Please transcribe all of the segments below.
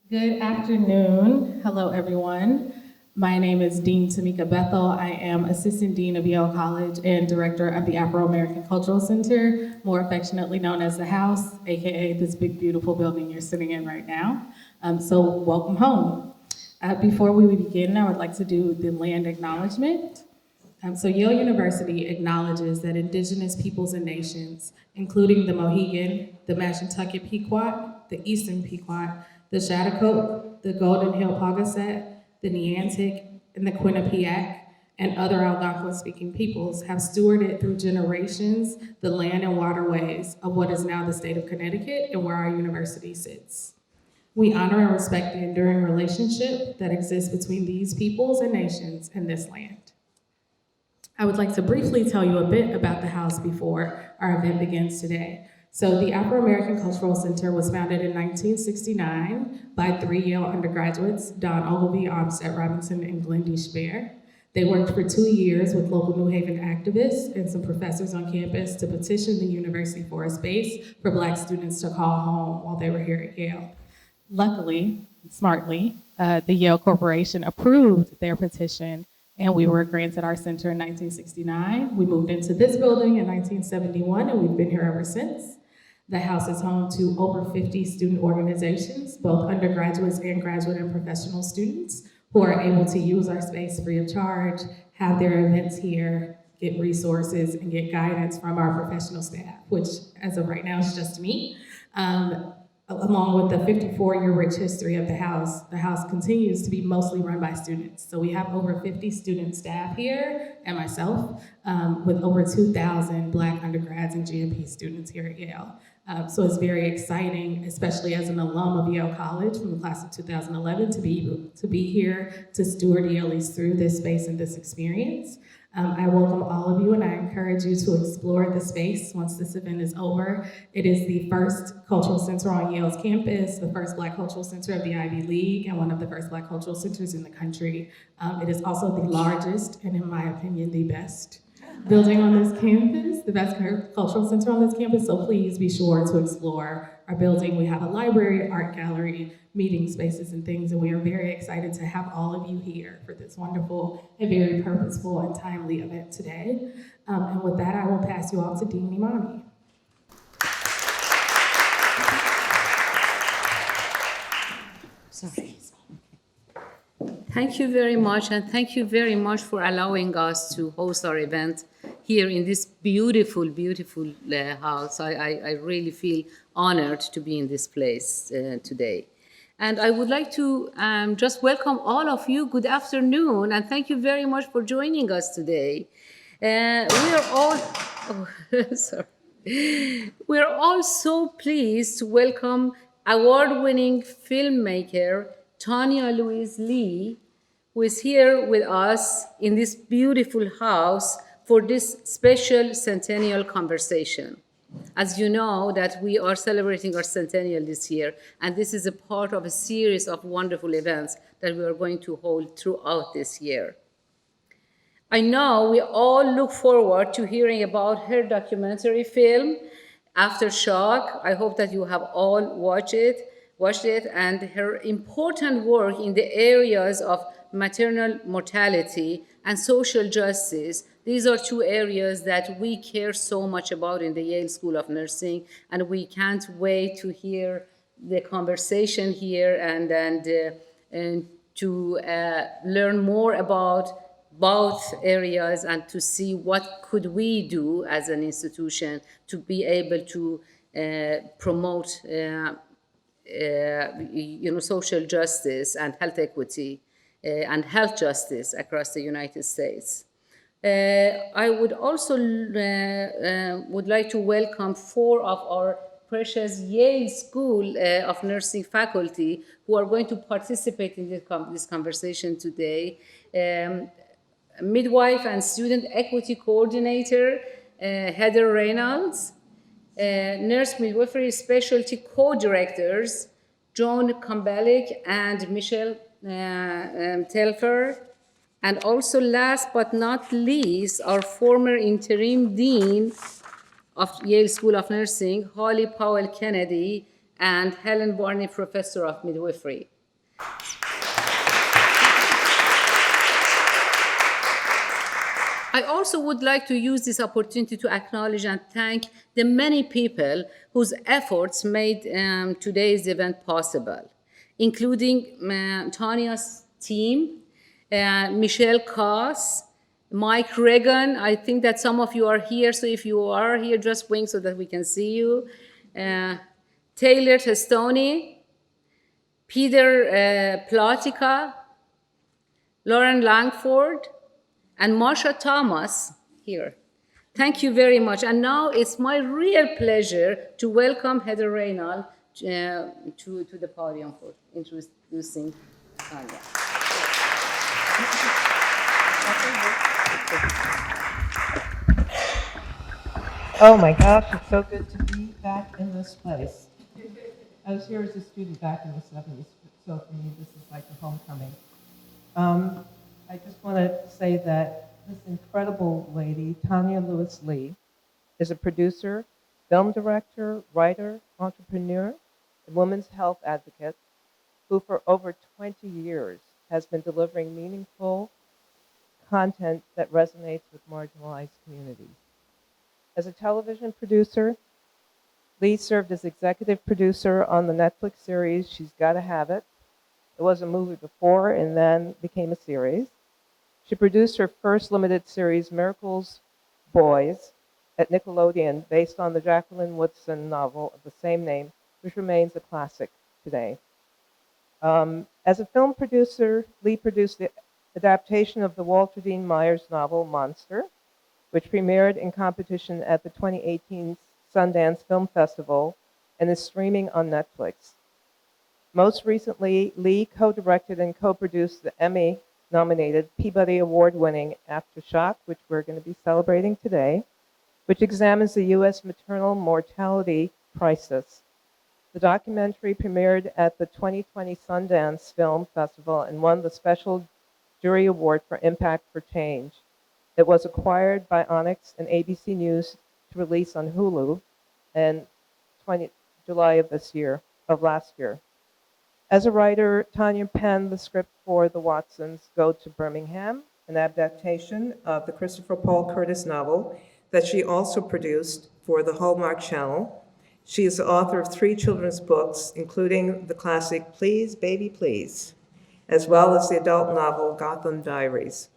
Good afternoon. Hello, everyone. My name is Dean Tamika Bethel. I am Assistant Dean of Yale College and Director of the Afro-American Cultural Center, more affectionately known as the House, AKA this big, beautiful building you're sitting in right now. So welcome home. Before we begin, I would like to do the land acknowledgement. So Yale University acknowledges that Indigenous peoples and nations, including the Mohegan, the Mashantucket Pequot, the Eastern Pequot, the Chattahoochee, the Golden Hill Pawcatuck, the Neantic, and the Quinnipiac, and other Algonquin-speaking peoples have stewarded through generations the land and waterways of what is now the state of Connecticut and where our university sits. We honor and respect the enduring relationship that exists between these peoples and nations and this land. I would like to briefly tell you a bit about the House before our event begins today. So the Afro-American Cultural Center was founded in 1969 by 3 Yale undergraduates, Don Ogilvy, Armstead Robinson, and Glenn D. Spear. They worked for 2 years with local New Haven activists and some professors on campus to petition the university for a space for Black students to call home while they were here at Yale. Luckily, smartly, the Yale Corporation approved their petition, and we were granted our center in 1969. We moved into this building in 1971, and we've been here ever since. The House is home to over 50 student organizations, both undergraduates and graduate and professional students, who are able to use our space free of charge, have their events here, get resources, and get guidance from our professional staff, which as of right now is just me. Along with the 54-year rich history of the House continues to be mostly run by students. So we have over 50 student staff here, and myself, with over 2,000 Black undergrads and GMP students here at Yale. So it's very exciting, especially as an alum of Yale College from the class of 2011, to be here to steward Yale's through this space and this experience. I welcome all of you, and I encourage you to explore the space once this event is over. It is the first cultural center on Yale's campus, the first Black cultural center of the Ivy League, and one of the first Black cultural centers in the country. It is also the largest, and in my opinion, the best building on this campus, the best cultural center on this campus, so please be sure to explore our building. We have a library, art gallery, meeting spaces and things, and we are very excited to have all of you here for this wonderful and very purposeful and timely event today. And with that, I will pass you off to Dean Imani. Sorry. Thank you very much, and thank you very much for allowing us to host our event here in this beautiful, beautiful house. I really feel honored to be in this place today. And I would like to just welcome all of you. Good afternoon, and thank you very much for joining us today. We are all, we are all so pleased to welcome award-winning filmmaker Tonya Lewis Lee, who is here with us in this beautiful house for this special Centennial conversation. As you know, that we are celebrating our Centennial this year, and this is a part of a series of wonderful events that we are going to hold throughout this year. I know we all look forward to hearing about her documentary film, Aftershock. I hope that you have all watched it, and her important work in the areas of maternal mortality and social justice. These are two areas that we care so much about in the Yale School of Nursing, and we can't wait to hear the conversation here and to learn more about both areas and to see what could we do as an institution to be able to promote social justice and health equity and health justice across the United States. I would also would like to welcome 4 of our precious Yale School of Nursing faculty who are going to participate in this conversation today. Midwife and Student Equity Coordinator, Heather Reynolds, Nurse Midwifery Specialty Co-Directors, Joan Kambelik and Michelle Telfer, and also last but not least, our former interim dean of Yale School of Nursing, Holly Powell Kennedy, and Helen Barney, Professor of Midwifery. I also would like to use this opportunity to acknowledge and thank the many people whose efforts made today's event possible, including Tanya's team, Michelle Koss, Mike Reagan. I think that some of you are here, so if you are here, just wink so that we can see you. Taylor Testoni, Peter Plotica, Lauren Langford, and Marsha Thomas here. Thank you very much. And now it's my real pleasure to welcome Heather Reynolds to the podium for introducing Tonya. Oh my gosh, it's so good to be back in this place. I was here as a student back in the 70s, so for me this is like a homecoming. I just want to say that this incredible lady, Tonya Lewis Lee, is a producer, film director, writer, entrepreneur, and women's health advocate who for over 20 years has been delivering meaningful content that resonates with marginalized communities. As a television producer, Lee served as executive producer on the Netflix series She's Gotta Have It. It was a movie before and then became a series. She produced her first limited series, Miracles Boys, at Nickelodeon, based on the Jacqueline Woodson novel of the same name, which remains a classic today. As a film producer, Lee produced the adaptation of the Walter Dean Myers novel, Monster, which premiered in competition at the 2018 Sundance Film Festival and is streaming on Netflix. Most recently, Lee co-directed and co-produced the Emmy-nominated Peabody Award-winning Aftershock, which we're going to be celebrating today, which examines the U.S. maternal mortality crisis. The documentary premiered at the 2020 Sundance Film Festival and won the Special Jury Award for Impact for Change. It was acquired by Onyx and ABC News to release on Hulu in July of last year. As a writer, Tonya penned the script for The Watsons Go to Birmingham, an adaptation of the Christopher Paul Curtis novel that she also produced for the Hallmark Channel. She is the author of 3 children's books, including the classic Please, Baby, Please, as well as the adult novel Gotham Diaries.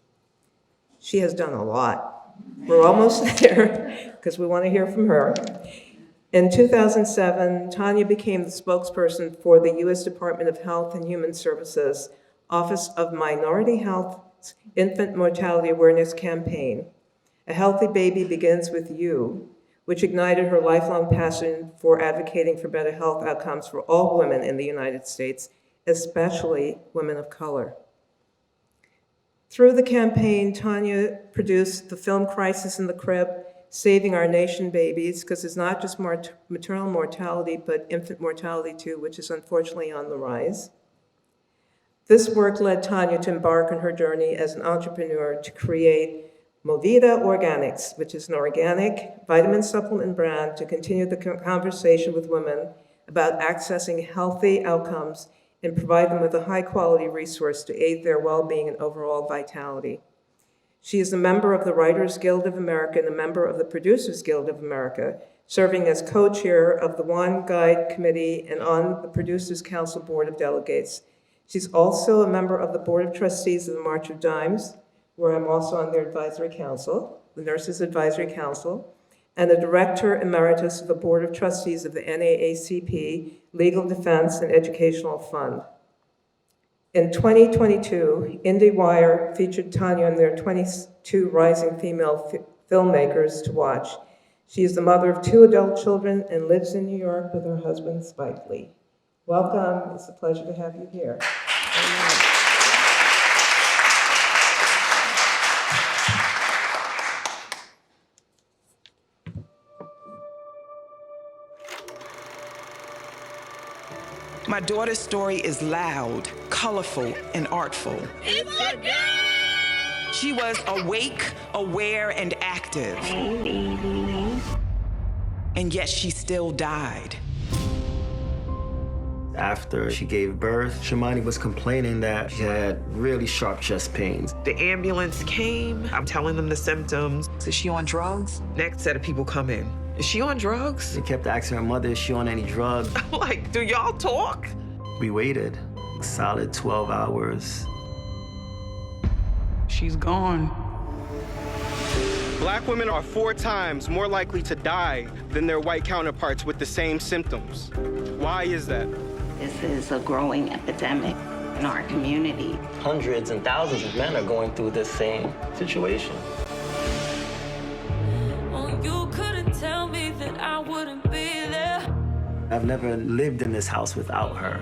She has done a lot. We're almost there because we want to hear from her. In 2007, Tonya became the spokesperson for the U.S. Department of Health and Human Services Office of Minority Health's Infant Mortality Awareness Campaign. A Healthy Baby Begins With You, which ignited her lifelong passion for advocating for better health outcomes for all women in the United States, especially women of color. Through the campaign, Tonya produced the film Crisis in the Crib, Saving Our Nation Babies, because it's not just maternal mortality, but infant mortality too, which is unfortunately on the rise. This work led Tonya to embark on her journey as an entrepreneur to create Movida Organics, which is an organic vitamin supplement brand to continue the conversation with women about accessing healthy outcomes and provide them with a high-quality resource to aid their well-being and overall vitality. She is a member of the Writers Guild of America and a member of the Producers Guild of America, serving as co-chair of the One Guide Committee and on the Producers Council Board of Delegates. She's also a member of the Board of Trustees of the March of Dimes, where I'm also on their advisory council, the Nurses Advisory Council, and a director emeritus of the Board of Trustees of the NAACP Legal Defense and Educational Fund. In 2022, IndieWire featured Tonya on their 22 Rising Female Filmmakers to Watch. She is the mother of 2 adult children and lives in New York with her husband, Spike Lee. Welcome. It's a pleasure to have you here. Amen. My daughter's story is loud, colorful, and artful. It's a girl! She was awake, aware, and active. And yet she still died. After she gave birth, Shamani was complaining that she had really sharp chest pains. The ambulance came. I'm telling them the symptoms. Is she on drugs? Next set of people come in. Is she on drugs? They kept asking her mother, is she on any drugs? I'm like, do y'all talk? We waited a solid 12 hours. She's gone. Black women are 4 times more likely to die than their white counterparts with the same symptoms. Why is that? This is a growing epidemic in our community. Hundreds and thousands of men are going through this same situation. Oh, you couldn't tell me that I wouldn't be there. I've never lived in this house without her.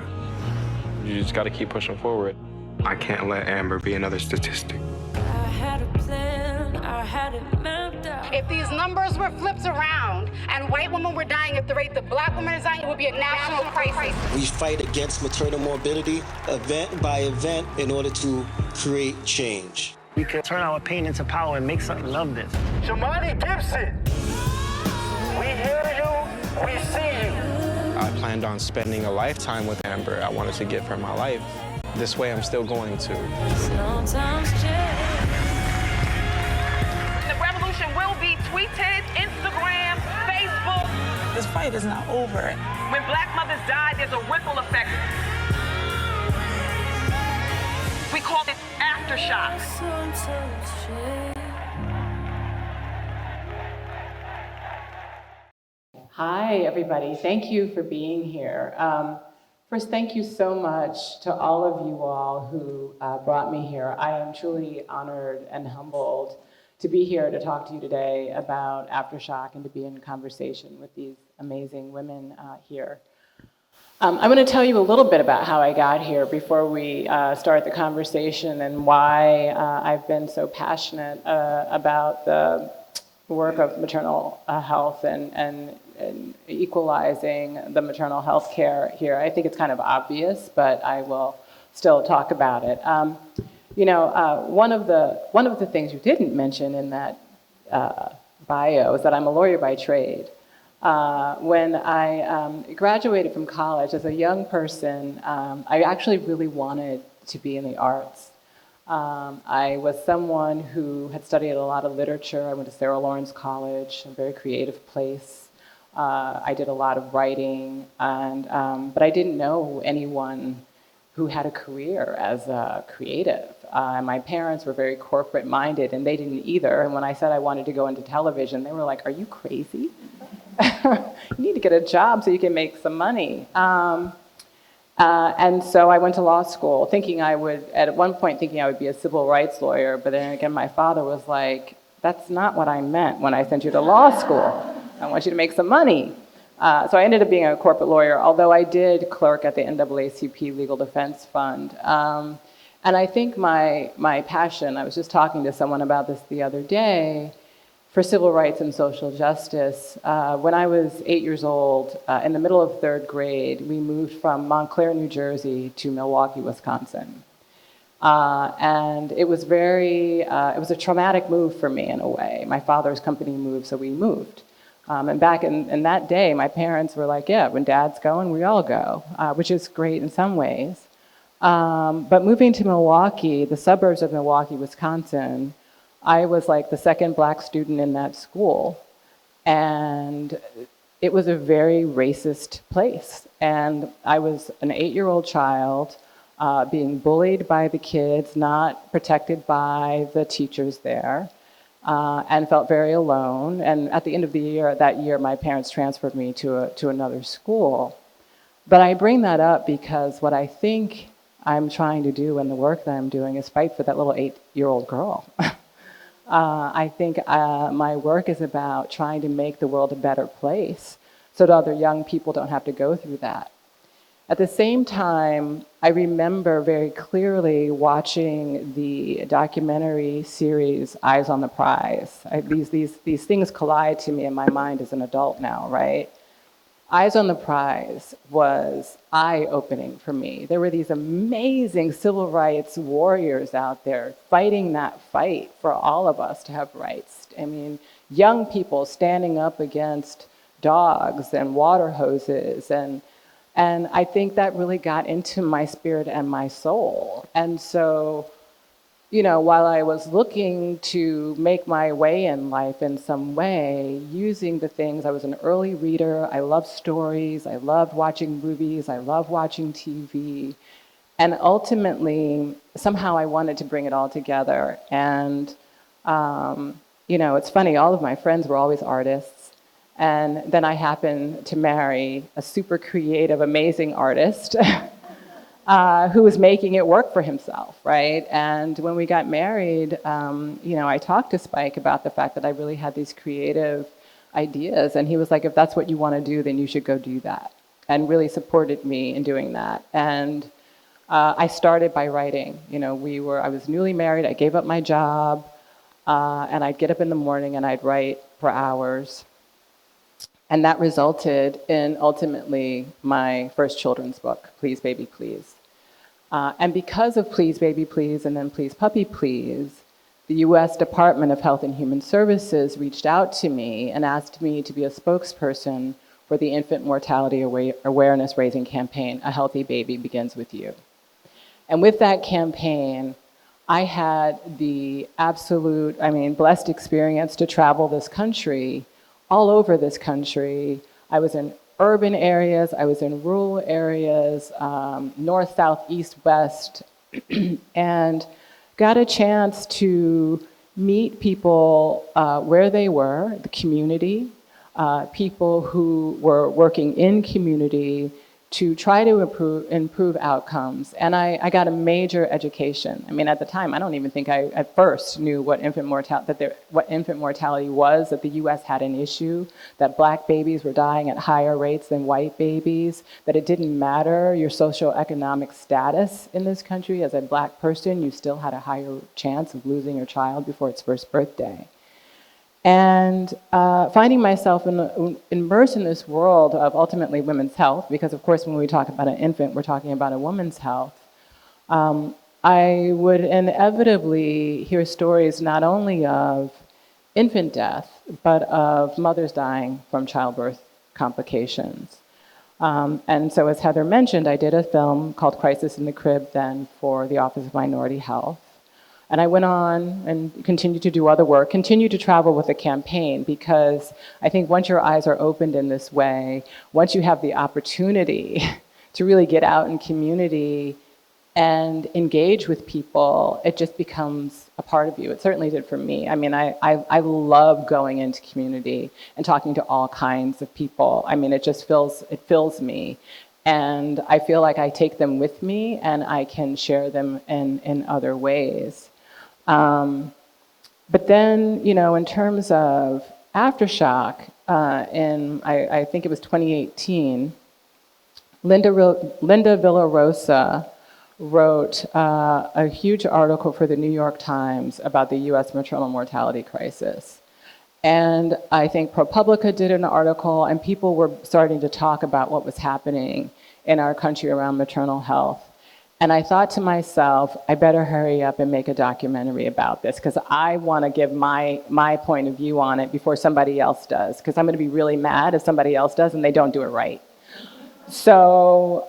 You just gotta keep pushing forward. I can't let Amber be another statistic. I had a plan, I had it mapped out. If these numbers were flipped around and white women were dying at the rate that black women are dying, it would be a national crisis. We fight against maternal morbidity event by event in order to create change. We can turn our pain into power and make something of this. Shamani Gibson, we hear you, we see you. I planned on spending a lifetime with Amber. I wanted to give her my life. This way, I'm still going to. Sometimes change. The revolution will be tweeted, Instagram, Facebook. This fight is not over. When black mothers die, there's a ripple effect. We call it Aftershock. Sometimes change. Hi, everybody. Thank you for being here. First, thank you so much to all of you all who brought me here. I am truly honored and humbled to be here to talk to you today about Aftershock and to be in conversation with these amazing women here. I'm going to tell you a little bit about how I got here before we start the conversation and why I've been so passionate about the work of maternal health and equalizing the maternal health care here. I think it's kind of obvious, but I will still talk about it. One of the things you didn't mention in that bio is that I'm a lawyer by trade. When I graduated from college as a young person, I actually really wanted to be in the arts. I was someone who had studied a lot of literature. I went to Sarah Lawrence College, a very creative place. I did a lot of writing, but I didn't know anyone who had a career as a creative. My parents were very corporate-minded, and they didn't either. And when I said I wanted to go into television, they were like, "Are you crazy? You need to get a job so you can make some money." And so I went to law school, at one point thinking I would be a civil rights lawyer, but then again, my father was like, "That's not what I meant when I sent you to law school. I want you to make some money." So I ended up being a corporate lawyer, although I did clerk at the NAACP Legal Defense Fund. And I think my passion, I was just talking to someone about this the other day, for civil rights and social justice. When I was 8 years old, in the middle of 3rd grade, we moved from Montclair, New Jersey to Milwaukee, Wisconsin. And it was it was a traumatic move for me in a way. My father's company moved, so we moved. And back in that day, my parents were like, yeah, when dad's going, we all go, which is great in some ways. But moving to Milwaukee, the suburbs of Milwaukee, Wisconsin, I was like the second black student in that school. And it was a very racist place. And I was an 8-year-old child being bullied by the kids, not protected by the teachers there. And felt very alone. And at the end of that year, my parents transferred me to another school. But I bring that up because what I think I'm trying to do and the work that I'm doing is fight for that little 8-year-old girl. I think my work is about trying to make the world a better place so that other young people don't have to go through that. At the same time, I remember very clearly watching the documentary series Eyes on the Prize. These things collide to me in my mind as an adult now, right? Eyes on the Prize was eye-opening for me. There were these amazing civil rights warriors out there fighting that fight for all of us to have rights. I mean, young people standing up against dogs and water hoses And I think that really got into my spirit and my soul. And so, you know, while I was looking to make my way in life in some way, using the things, I was an early reader, I loved stories, I loved watching movies, I loved watching TV. And ultimately, somehow I wanted to bring it all together. And, you know, it's funny, all of my friends were always artists. And then I happened to marry a super creative, amazing artist who was making it work for himself, right? And when we got married, you know, I talked to Spike about the fact that I really had these creative ideas. And he was like, if that's what you want to do, then you should go do that. And really supported me in doing that. And I started by writing. You know, I was newly married, I gave up my job, and I'd get up in the morning and I'd write for hours. And that resulted in ultimately my first children's book, Please Baby Please. And because of Please Baby Please and then Please Puppy Please, the US Department of Health and Human Services reached out to me and asked me to be a spokesperson for the infant mortality awareness raising campaign, A Healthy Baby Begins With You. And with that campaign, I had the absolute, blessed experience to travel this country, all over this country. I was in urban areas, I was in rural areas, north, south, east, west, and got a chance to meet people where they were, the community, people who were working in community to try to improve outcomes. And I got a major education. I mean, at the time, I don't even think I at first knew what infant mortality was, that the US had an issue, that Black babies were dying at higher rates than white babies, that it didn't matter your socioeconomic status in this country. As a Black person, you still had a higher chance of losing your child before its first birthday. And finding myself immersed in this world of ultimately women's health, because of course when we talk about an infant, we're talking about a woman's health, I would inevitably hear stories not only of infant death, but of mothers dying from childbirth complications. And so as Heather mentioned, I did a film called Crisis in the Crib then for the Office of Minority Health. And I went on and continued to do other work, continued to travel with the campaign, because I think once your eyes are opened in this way, once you have the opportunity to really get out in community and engage with people, it just becomes a part of you. It certainly did for me. I mean, I love going into community and talking to all kinds of people. I mean, it fills me. And I feel like I take them with me and I can share them in other ways. But then, you know, in terms of Aftershock, I think it was 2018, Linda Villarosa wrote a huge article for the New York Times about the US maternal mortality crisis. And I think ProPublica did an article, and people were starting to talk about what was happening in our country around maternal health. And I thought to myself, I better hurry up and make a documentary about this, because I want to give my point of view on it before somebody else does, because I'm going to be really mad if somebody else does and they don't do it right. So,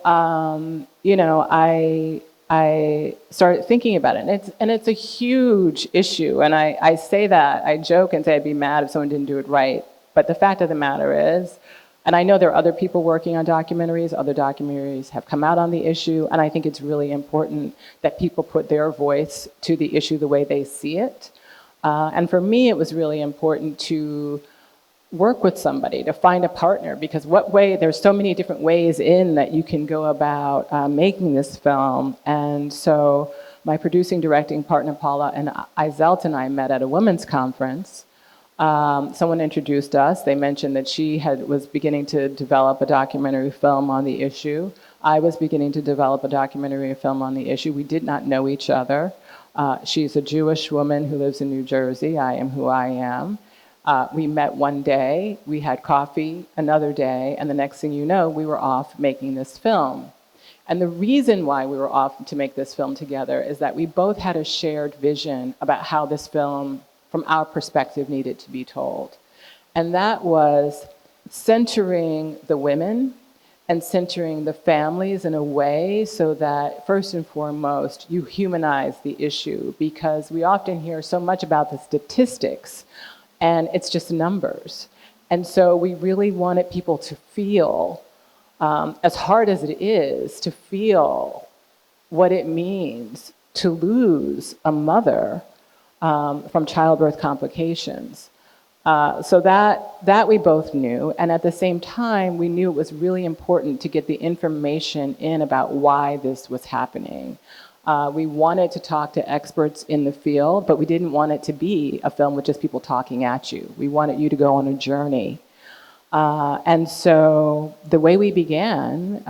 you know, I started thinking about it, and it's a huge issue. And I say that, I joke and say I'd be mad if someone didn't do it right. But the fact of the matter is, and I know there are other people working on documentaries, other documentaries have come out on the issue, and I think it's really important that people put their voice to the issue the way they see it. And for me, it was really important to work with somebody, to find a partner, because there's so many different ways in that you can go about making this film. And so my producing, directing partner, Paula and Izelt and I met at a women's conference. Someone introduced us. They mentioned that she was beginning to develop a documentary film on the issue. I was beginning to develop a documentary film on the issue. We did not know each other. She's a Jewish woman who lives in New Jersey. I am who I am. We met one day, we had coffee another day, and the next thing you know, we were off making this film. And the reason why we were off to make this film together is that we both had a shared vision about how this film, from our perspective, needed to be told. And that was centering the women and centering the families in a way so that, first and foremost, you humanize the issue, because we often hear so much about the statistics, and it's just numbers. And so we really wanted people to feel, as hard as it is, to feel what it means to lose a mother from childbirth complications. So that we both knew, and at the same time, we knew it was really important to get the information in about why this was happening. We wanted to talk to experts in the field, but we didn't want it to be a film with just people talking at you. We wanted you to go on a journey. And so the way we began,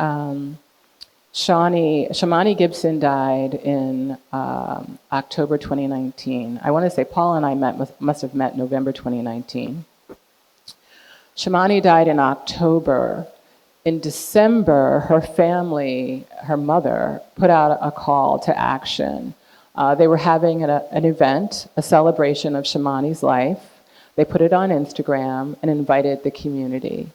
Shamani Gibson died in October 2019. I want to say Paul and I must have met November 2019. Shamani died in October. In December, her family, her mother, put out a call to action. They were having an event, a celebration of Shamani's life. They put it on Instagram and invited the community.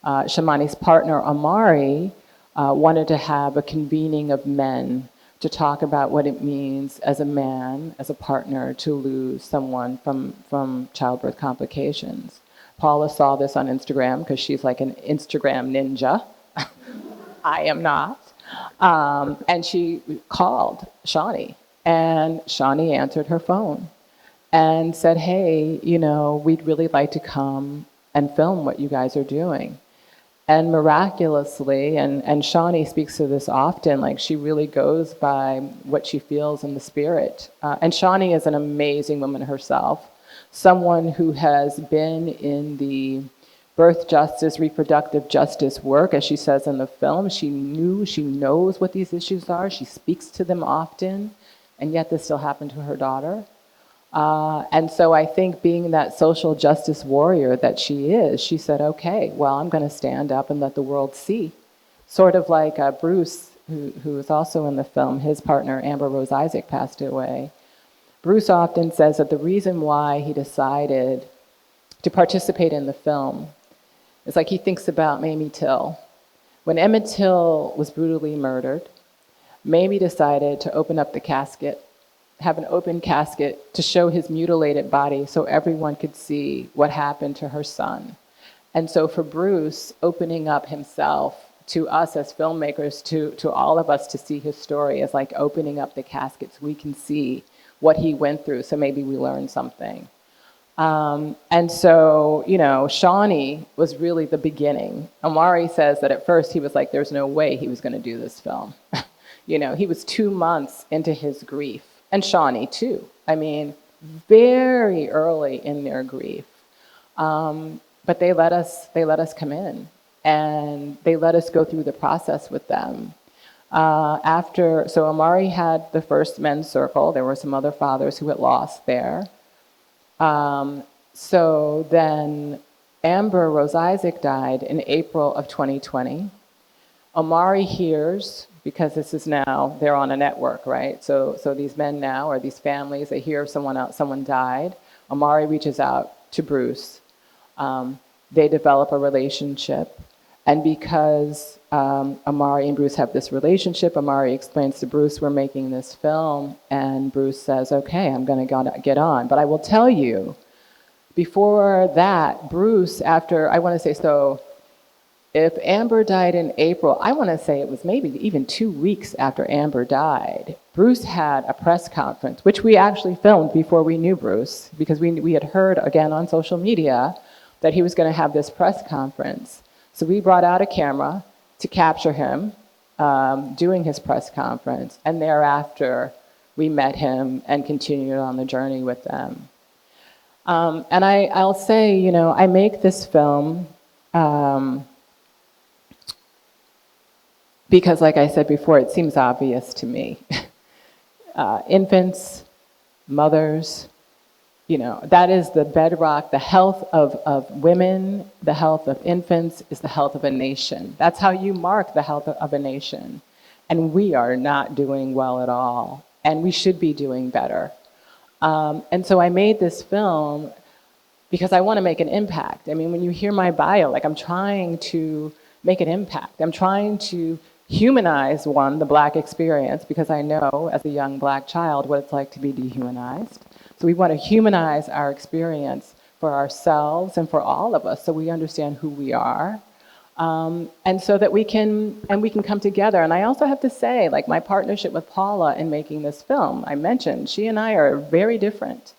Shamani's partner, Amari, wanted to have a convening of men to talk about what it means as a man, as a partner, to lose someone from childbirth complications. Paula saw this on Instagram because she's like an Instagram ninja. I am not. And she called Shawnee, and Shawnee answered her phone and said, hey, we'd really like to come and film what you guys are doing. And miraculously, and Shawnee speaks to this often, like she really goes by what she feels in the spirit. And Shawnee is an amazing woman herself, someone who has been in the birth justice, reproductive justice work, as she says in the film. She knows what these issues are, she speaks to them often, and yet this still happened to her daughter. And so I think being that social justice warrior that she is, she said, okay, well, I'm going to stand up and let the world see. Sort of like Bruce, who is also in the film, his partner, Amber Rose Isaac, passed away. Bruce often says that the reason why he decided to participate in the film is like he thinks about Mamie Till. When Emmett Till was brutally murdered, Mamie decided to open up the casket, have an open casket to show his mutilated body so everyone could see what happened to her son. And so for Bruce, opening up himself to us as filmmakers, to all of us to see his story is like opening up the casket so we can see what he went through, so maybe we learn something. And so, Shawnee was really the beginning. Amari says that at first he was like, there's no way he was going to do this film. He was 2 months into his grief. And Shawnee too. I mean, very early in their grief. But they let us come in, and they let us go through the process with them. So Amari had the first men's circle. There were some other fathers who had lost there. So then Amber Rose Isaac died in April of 2020. Amari hears, because this is now, they're on a network, right? So these men now, or these families, they hear someone died. Amari reaches out to Bruce. They develop a relationship. And because Amari and Bruce have this relationship, Amari explains to Bruce, we're making this film. And Bruce says, okay, I'm going to get on. But I will tell you, before that, Bruce, after, I want to say, so if Amber died in April, I want to say it was maybe even 2 weeks after Amber died, Bruce had a press conference, which we actually filmed before we knew Bruce, because we had heard, again, on social media that he was going to have this press conference. So we brought out a camera to capture him doing his press conference, and thereafter we met him and continued on the journey with them. And I'll say, I make this film because, like I said before, it seems obvious to me. Infants, mothers, that is the bedrock. The health of women, the health of infants is the health of a nation. That's how you mark the health of a nation. And we are not doing well at all. And we should be doing better. And so I made this film because I want to make an impact. I mean, when you hear my bio, like I'm trying to make an impact. I'm trying to humanize, the Black experience, because I know as a young Black child what it's like to be dehumanized. So we want to humanize our experience for ourselves and for all of us, so we understand who we are. And so that we can come together. And I also have to say, like, my partnership with Paula in making this film, I mentioned, she and I are very different.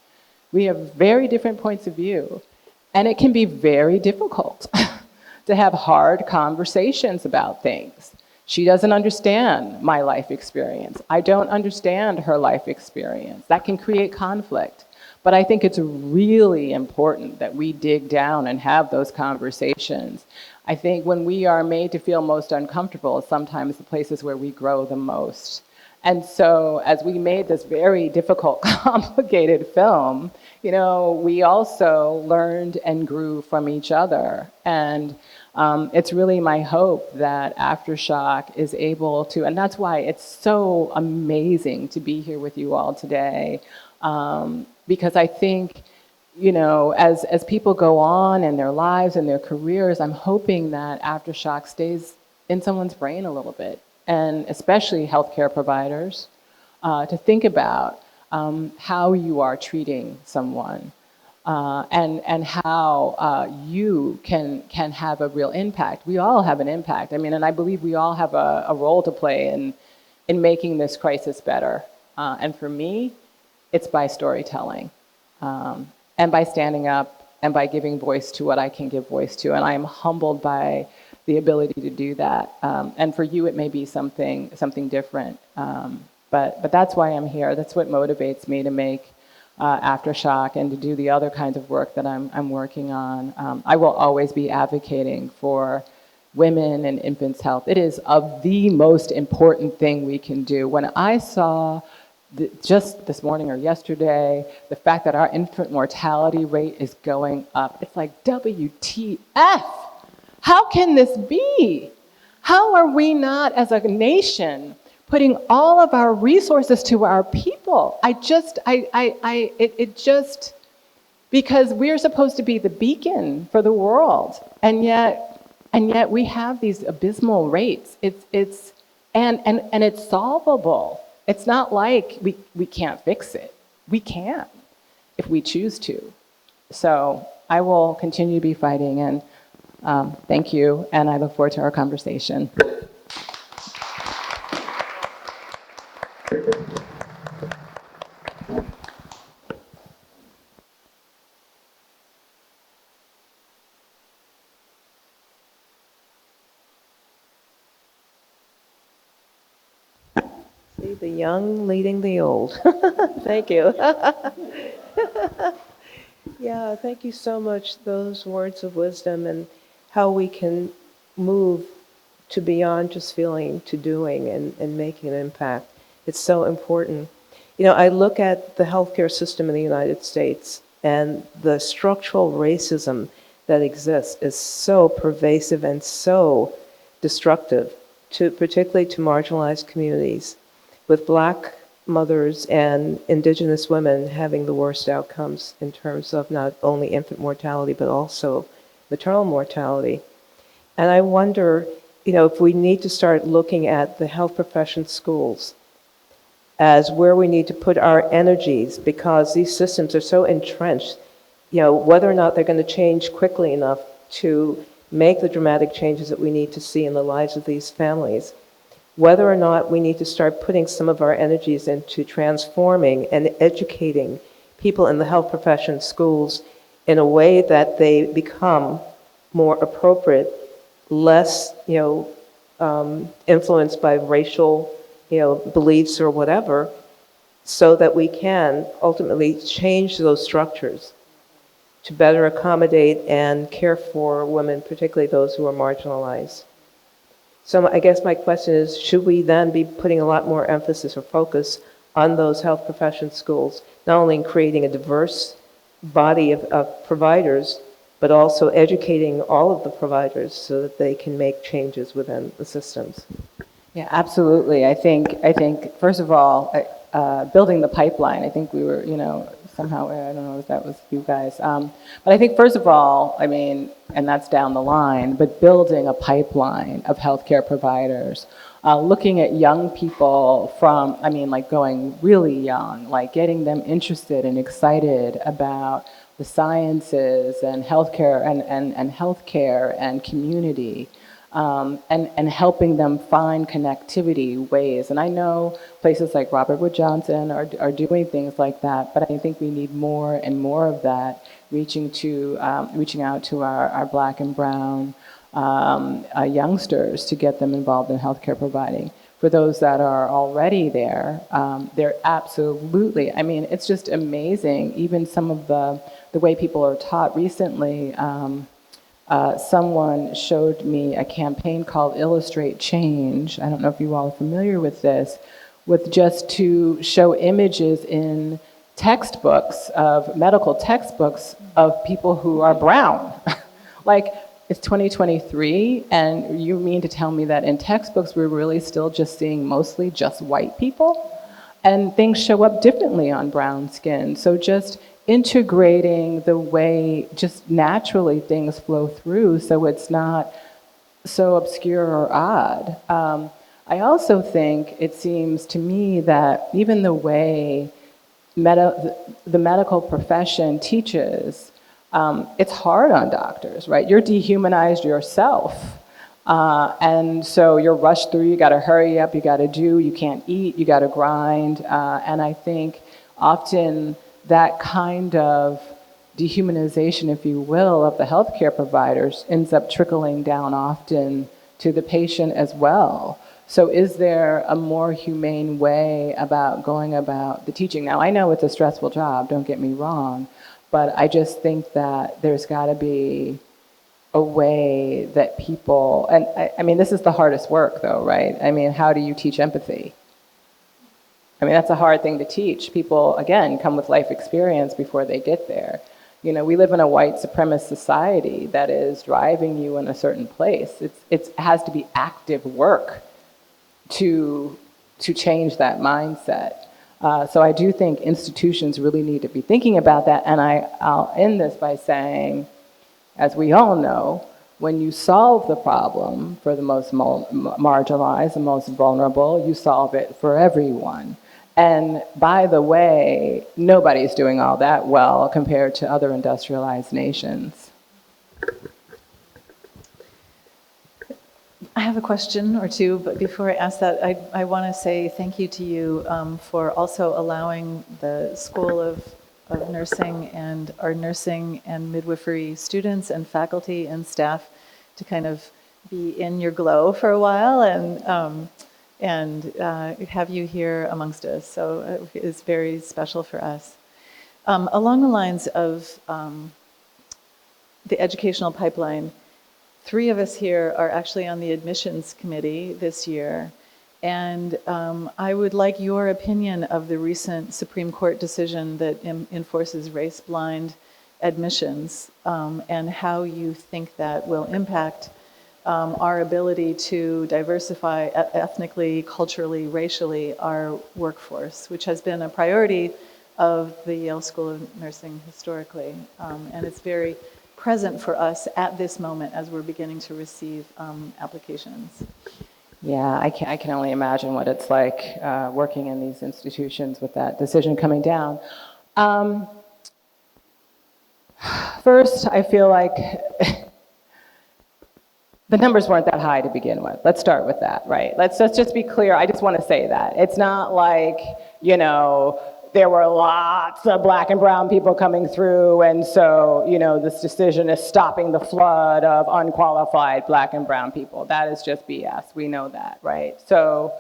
We have very different points of view. And it can be very difficult to have hard conversations about things. She doesn't understand my life experience. I don't understand her life experience. That can create conflict. But I think it's really important that we dig down and have those conversations. I think when we are made to feel most uncomfortable, sometimes the places where we grow the most. And so as we made this very difficult, complicated film, we also learned and grew from each other. And it's really my hope that Aftershock is able to, and that's why it's so amazing to be here with you all today, because I think, as people go on in their lives and their careers, I'm hoping that Aftershock stays in someone's brain a little bit, and especially healthcare providers, to think about how you are treating someone, and how you can have a real impact. We all have an impact. And I believe we all have a role to play in making this crisis better. And for me, it's by storytelling, and by standing up, and by giving voice to what I can give voice to. And I am humbled by the ability to do that. And for you, it may be something different. But that's why I'm here. That's what motivates me to make Aftershock and to do the other kinds of work that I'm working on. I will always be advocating for women and infants' health. It is of the most important thing we can do. When I saw just this morning or yesterday, the fact that our infant mortality rate is going up, it's like, WTF? How can this be? How are we not, as a nation, putting all of our resources to our people? Because we're supposed to be the beacon for the world, and yet we have these abysmal rates. It's solvable. It's not like we can't fix it. We can, if we choose to. So I will continue to be fighting, and thank you, and I look forward to our conversation. See, the young leading the old. Thank you. Yeah, thank you so much, those words of wisdom, and how we can move to beyond just feeling to doing and making an impact. It's so important. I look at the healthcare system in the United States, and the structural racism that exists is so pervasive and so destructive, particularly to marginalized communities, with Black mothers and Indigenous women having the worst outcomes in terms of not only infant mortality, but also maternal mortality. And I wonder, if we need to start looking at the health profession schools as where we need to put our energies, because these systems are so entrenched, whether or not they're going to change quickly enough to make the dramatic changes that we need to see in the lives of these families, whether or not we need to start putting some of our energies into transforming and educating people in the health profession schools in a way that they become more appropriate, less, influenced by racial, beliefs or whatever, so that we can ultimately change those structures to better accommodate and care for women, particularly those who are marginalized. So I guess my question is, should we then be putting a lot more emphasis or focus on those health profession schools, not only in creating a diverse body of providers, but also educating all of the providers so that they can make changes within the systems? Yeah, absolutely. I think first of all, building the pipeline. I think we were, somehow, I don't know if that was you guys. But I think, first of all, I mean, and that's down the line, but building a pipeline of healthcare providers, looking at young people from, I mean, like going really young, like getting them interested and excited about the sciences and healthcare and healthcare and community. And helping them find connectivity ways. And I know places like Robert Wood Johnson are doing things like that, but I think we need more and more of that, reaching out to our Black and brown youngsters to get them involved in healthcare providing. For those that are already there, they're absolutely, I mean, it's just amazing, even some of the way people are taught recently. Someone showed me a campaign called Illustrate Change. I don't know if you all are familiar with this, with just to show images in textbooks, of medical textbooks, of people who are brown. Like, it's 2023, and you mean to tell me that in textbooks we're really still just seeing mostly just white people? And things show up differently on brown skin. So just integrating the way just naturally things flow through so it's not so obscure or odd. I also think it seems to me that even the way the medical profession teaches, it's hard on doctors, right? You're dehumanized yourself. And so you're rushed through, you gotta hurry up, you gotta do, you can't eat, you gotta grind. And I think often that kind of dehumanization, if you will, of the healthcare providers ends up trickling down often to the patient as well. So is there a more humane way about going about the teaching? Now, I know it's a stressful job, don't get me wrong, but I just think that there's gotta be a way that people, and I mean, this is the hardest work though, right? I mean, how do you teach empathy? I mean, that's a hard thing to teach. People, again, come with life experience before they get there. You know, we live in a white supremacist society that is driving you in a certain place. It has to be active work to change that mindset. So I do think institutions really need to be thinking about that. And I'll end this by saying, as we all know, when you solve the problem for the most marginalized, the most vulnerable, you solve it for everyone. And by the way, nobody's doing all that well compared to other industrialized nations. I have a question or two, but before I ask that, I want to say thank you to you for also allowing the School of Nursing and our nursing and midwifery students and faculty and staff to kind of be in your glow for a while and have you here amongst us. So it's very special for us. Along the lines of the educational pipeline, 3 of us here are actually on the admissions committee this year. And I would like your opinion of the recent Supreme Court decision that enforces race-blind admissions and how you think that will impact our ability to diversify ethnically, culturally, racially our workforce, which has been a priority of the Yale School of Nursing historically. And it's very present for us at this moment as we're beginning to receive applications. Yeah, I can only imagine what it's like working in these institutions with that decision coming down. First, I feel like the numbers weren't that high to begin with. Let's start with that, right? Let's just be clear. I just want to say that. It's not like, you know, there were lots of Black and brown people coming through, and so, you know, this decision is stopping the flood of unqualified Black and brown people. That is just BS. We know that, right? So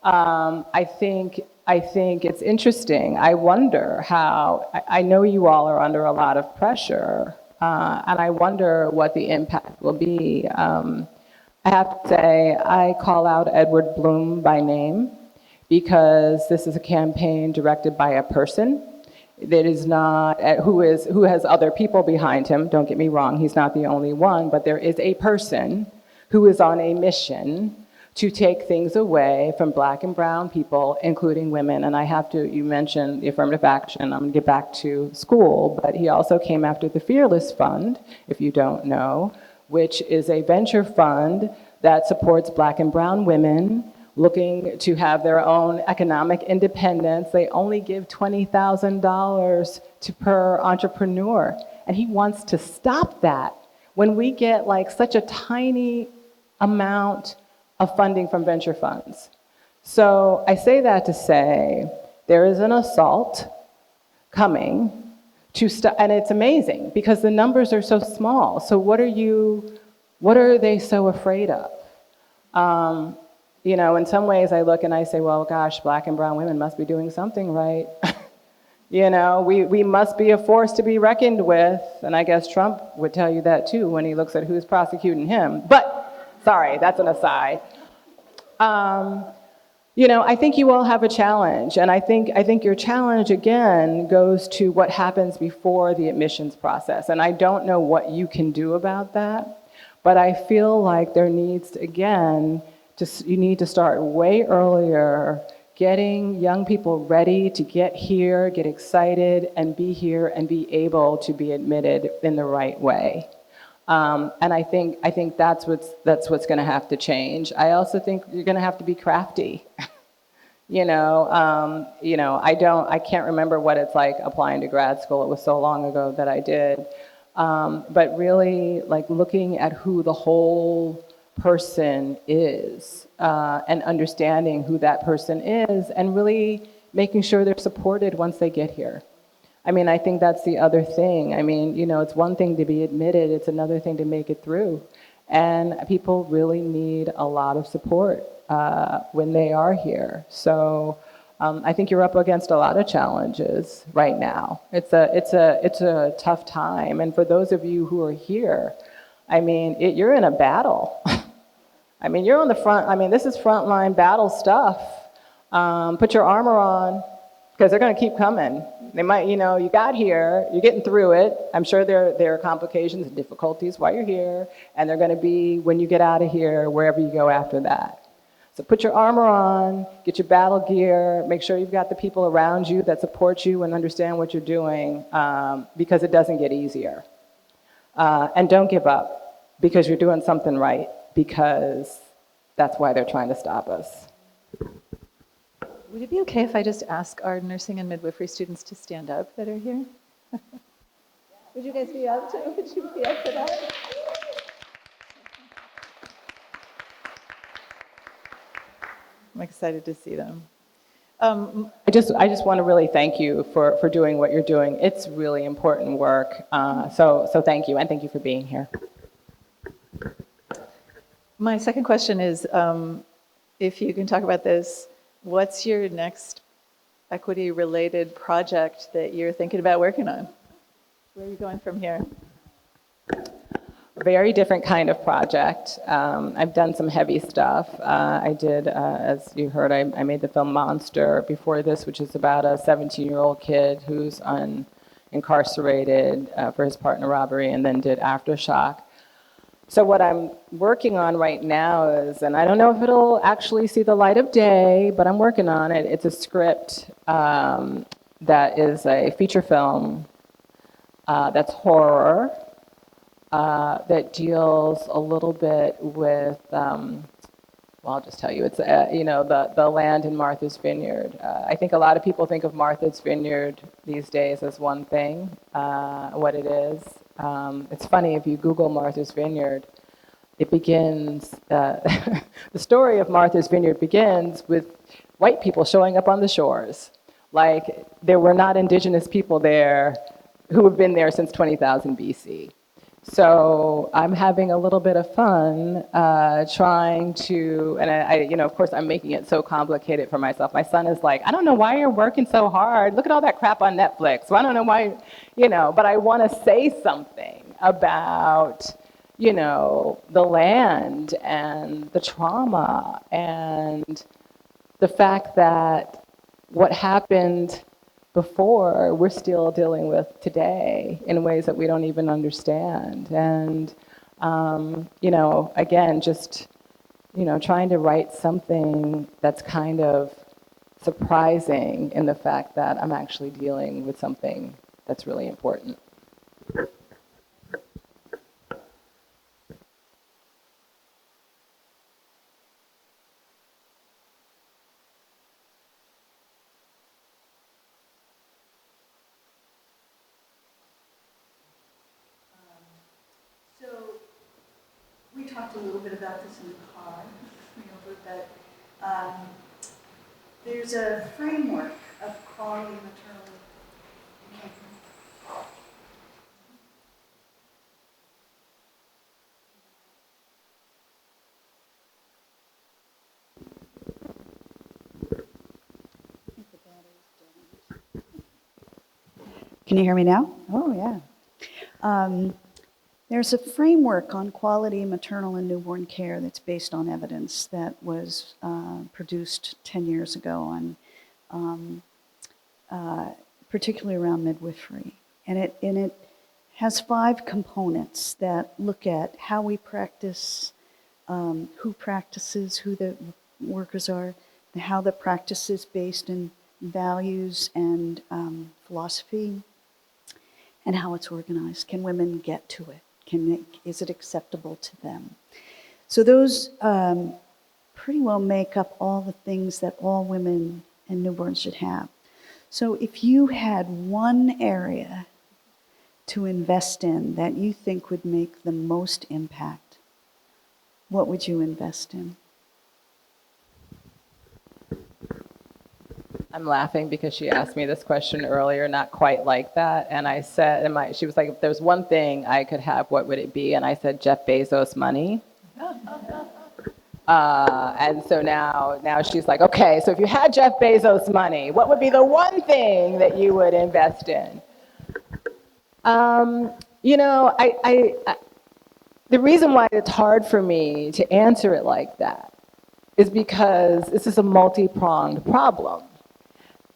I think it's interesting. I wonder how, I know you all are under a lot of pressure, and I wonder what the impact will be. I have to say, I call out Edward Bloom by name, because this is a campaign directed by a person that is not, who has other people behind him. Don't get me wrong, he's not the only one, but there is a person who is on a mission to take things away from Black and brown people, including women. And I have to, you mentioned the affirmative action, I'm gonna get back to school, but he also came after the Fearless Fund, if you don't know, which is a venture fund that supports Black and brown women looking to have their own economic independence. They only give $20,000 per entrepreneur. And he wants to stop that when we get like such a tiny amount of funding from venture funds. So I say that to say there is an assault coming to stop, and it's amazing because the numbers are so small. So what are they so afraid of? You know, in some ways I look and I say, well, gosh, Black and brown women must be doing something right. You know, we must be a force to be reckoned with. And I guess Trump would tell you that too when he looks at who's prosecuting him. But, sorry, that's an aside. You know, I think you all have a challenge. And I think your challenge, again, goes to what happens before the admissions process. And I don't know what you can do about that. But I feel like there needs to, again, you need to start way earlier, getting young people ready to get here, get excited, and be here and be able to be admitted in the right way. And I think that's what's going to have to change. I also think you're going to have to be crafty. I can't remember what it's like applying to grad school. It was so long ago that I did. But really, like looking at who the whole person is and understanding who that person is and really making sure they're supported once they get here. I mean, I think that's the other thing. I mean, you know, it's one thing to be admitted, it's another thing to make it through. And people really need a lot of support when they are here. So I think you're up against a lot of challenges right now. It's a tough time. And for those of you who are here, I mean, you're in a battle. I mean, you're on the front. I mean, this is frontline battle stuff. Put your armor on, because they're going to keep coming. They might, you know, you got here, you're getting through it. I'm sure there are complications and difficulties while you're here, and they're going to be when you get out of here, wherever you go after that. So put your armor on, get your battle gear, make sure you've got the people around you that support you and understand what you're doing, because it doesn't get easier. And don't give up, because you're doing something right, because that's why they're trying to stop us. Would it be okay if I just ask our nursing and midwifery students to stand up that are here? Would you guys be up to? Would you be up for that? I'm excited to see them. I just want to really thank you for doing what you're doing. It's really important work. So thank you, and thank you for being here. My second question is, if you can talk about this, what's your next equity-related project that you're thinking about working on? Where are you going from here? Very different kind of project. I've done some heavy stuff. I did, as you heard, I made the film Monster before this, which is about a 17-year-old kid who's incarcerated for his partner robbery, and then did Aftershock. So what I'm working on right now is, and I don't know if it'll actually see the light of day, but I'm working on it. It's a script that is a feature film that's horror, that deals a little bit with, well, I'll just tell you, it's, the land in Martha's Vineyard. I think a lot of people think of Martha's Vineyard these days as one thing, what it is. It's funny, if you Google Martha's Vineyard, it begins, the story of Martha's Vineyard begins with white people showing up on the shores. Like, there were not indigenous people there who have been there since 20,000 BC. So I'm having a little bit of fun trying to, and I, of course, I'm making it so complicated for myself. My son is like, I don't know why you're working so hard. Look at all that crap on Netflix. So I don't know why, but I want to say something about, the land and the trauma and the fact that what happened before, we're still dealing with today in ways that we don't even understand. And, again, just trying to write something that's kind of surprising in the fact that I'm actually dealing with something that's really important. So we talked a little bit about this in the car, but there's a framework of quality maternal. Can you hear me now? Oh, yeah. There's a framework on quality maternal and newborn care that's based on evidence that was produced 10 years ago on particularly around midwifery. And it has 5 components that look at how we practice, who practices, who the workers are, and how the practice is based in values and philosophy, and how it's organized. Can women get to it? Is it acceptable to them? So those pretty well make up all the things that all women and newborns should have. So if you had one area to invest in that you think would make the most impact, what would you invest in? I'm laughing because she asked me this question earlier, not quite like that. And I said, she was like, if there's one thing I could have, what would it be? And I said, Jeff Bezos money. And so now she's like, okay, so if you had Jeff Bezos money, what would be the one thing that you would invest in? The reason why it's hard for me to answer it like that is because this is a multi-pronged problem.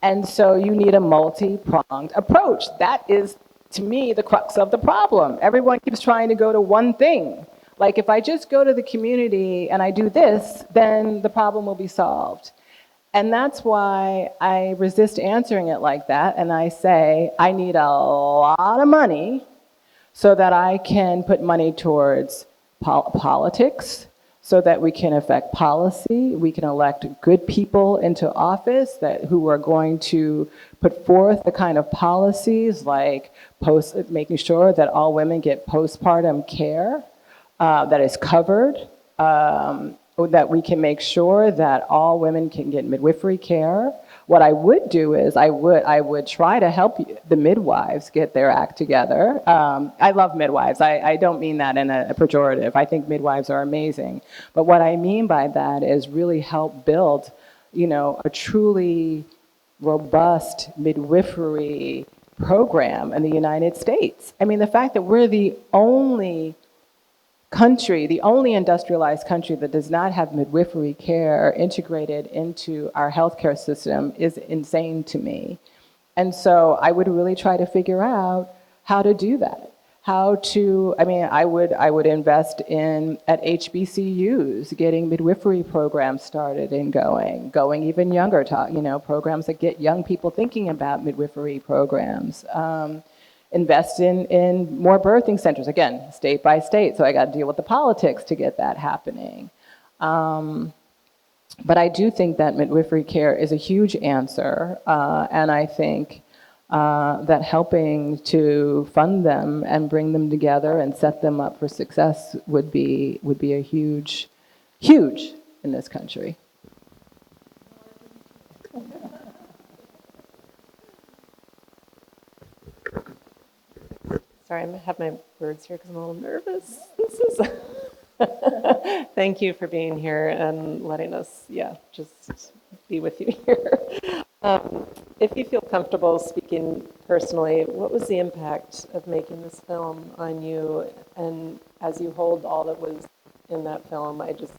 And so you need a multi-pronged approach. That is, to me, the crux of the problem. Everyone keeps trying to go to one thing. Like, if I just go to the community and I do this, then the problem will be solved. And that's why I resist answering it like that. And I say, I need a lot of money so that I can put money towards politics, so that we can affect policy, we can elect good people into office who are going to put forth the kind of policies like making sure that all women get postpartum care that is covered, that we can make sure that all women can get midwifery care. What I would do is I would try to help the midwives get their act together. I love midwives. I don't mean that in a pejorative. I think midwives are amazing. But what I mean by that is really help build, a truly robust midwifery program in the United States. I mean, the fact that we're the only country, the only industrialized country that does not have midwifery care integrated into our healthcare system is insane to me. And so I would really try to figure out how to do that. I would invest at HBCUs, getting midwifery programs started and going even younger, programs that get young people thinking about midwifery programs. Invest in more birthing centers, again, state by state, so I got to deal with the politics to get that happening. But I do think that midwifery care is a huge answer, and I think that helping to fund them and bring them together and set them up for success would be a huge in this country. Sorry, I have my words here because I'm a little nervous. Thank you for being here and letting us, just be with you here. If you feel comfortable speaking personally, what was the impact of making this film on you? And as you hold all that was in that film, I just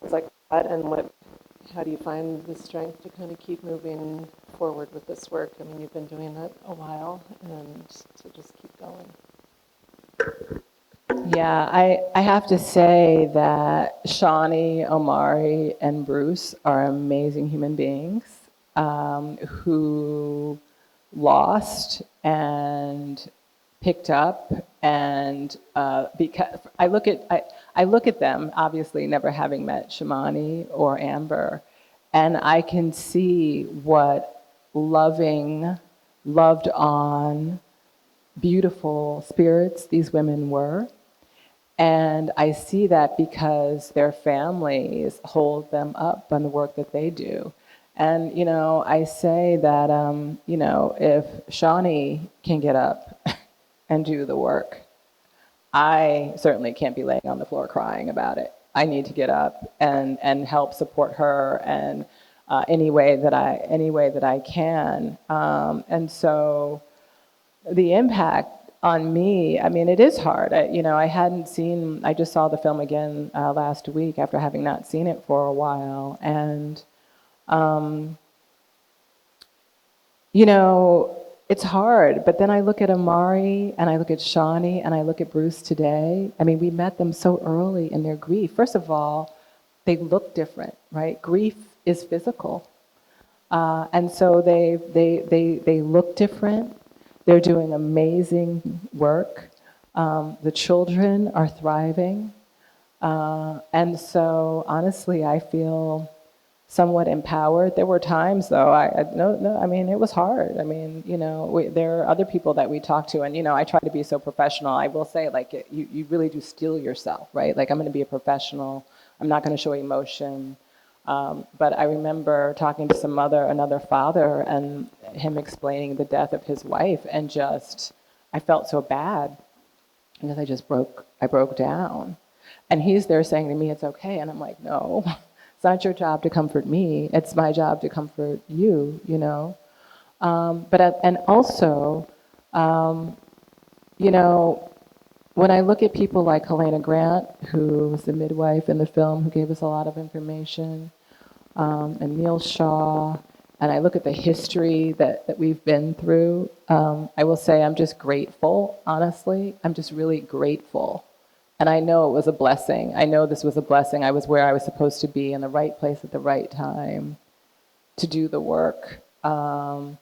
was like, what and what? How do you find the strength to kind of keep moving forward with this work? I mean, you've been doing it a while, and to just keep going. Yeah, I have to say that Shawnee, Omari, and Bruce are amazing human beings who lost and picked up, and because I look at them, obviously never having met Shamani or Amber, and I can see what loving, loved on, beautiful spirits these women were. And I see that because their families hold them up on the work that they do. And, you know, I say that, you know, if Shawnee can get up and do the work, I certainly can't be laying on the floor crying about it. I need to get up and help support her and any way that I can. And so the impact on me, I mean, it is hard. I just saw the film again last week after having not seen it for a while. And, you know, it's hard. But then I look at Amari and I look at Shawnee and I look at Bruce today. I mean, we met them so early in their grief. First of all, they look different, right? Grief is physical. And so they look different. They're doing amazing work. The children are thriving. And so honestly, I feel somewhat empowered. There were times though, I mean, it was hard. I mean, you know, there are other people that we talk to, and, you know, I try to be so professional. I will say, like, you really do steel yourself, right? Like, I'm gonna be a professional. I'm not gonna show emotion. But I remember talking to another father, and him explaining the death of his wife, and I felt so bad because I broke down. And he's there saying to me, it's okay. And I'm like, no, it's not your job to comfort me. It's my job to comfort you, you know? And also, you know, when I look at people like Helena Grant, who was the midwife in the film, who gave us a lot of information, and Neil Shaw, and I look at the history that we've been through, I will say I'm just grateful, honestly. I'm just really grateful. And I know it was a blessing. I know this was a blessing. I was where I was supposed to be, in the right place at the right time to do the work. And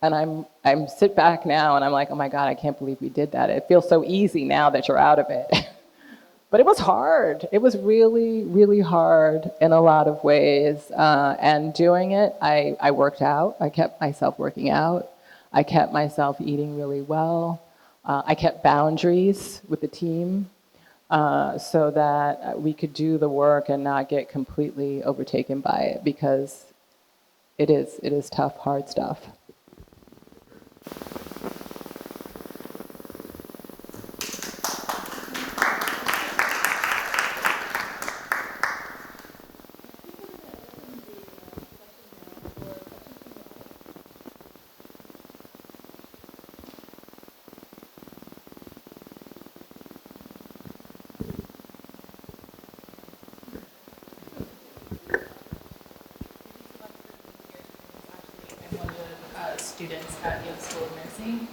I'm sit back now and I'm like, oh my God, I can't believe we did that. It feels so easy now that you're out of it. But it was hard. It was really, really hard in a lot of ways. And doing it, I worked out. I kept myself working out. I kept myself eating really well. I kept boundaries with the team so that we could do the work and not get completely overtaken by it, because it is tough, hard stuff. Students at Yale School of Nursing.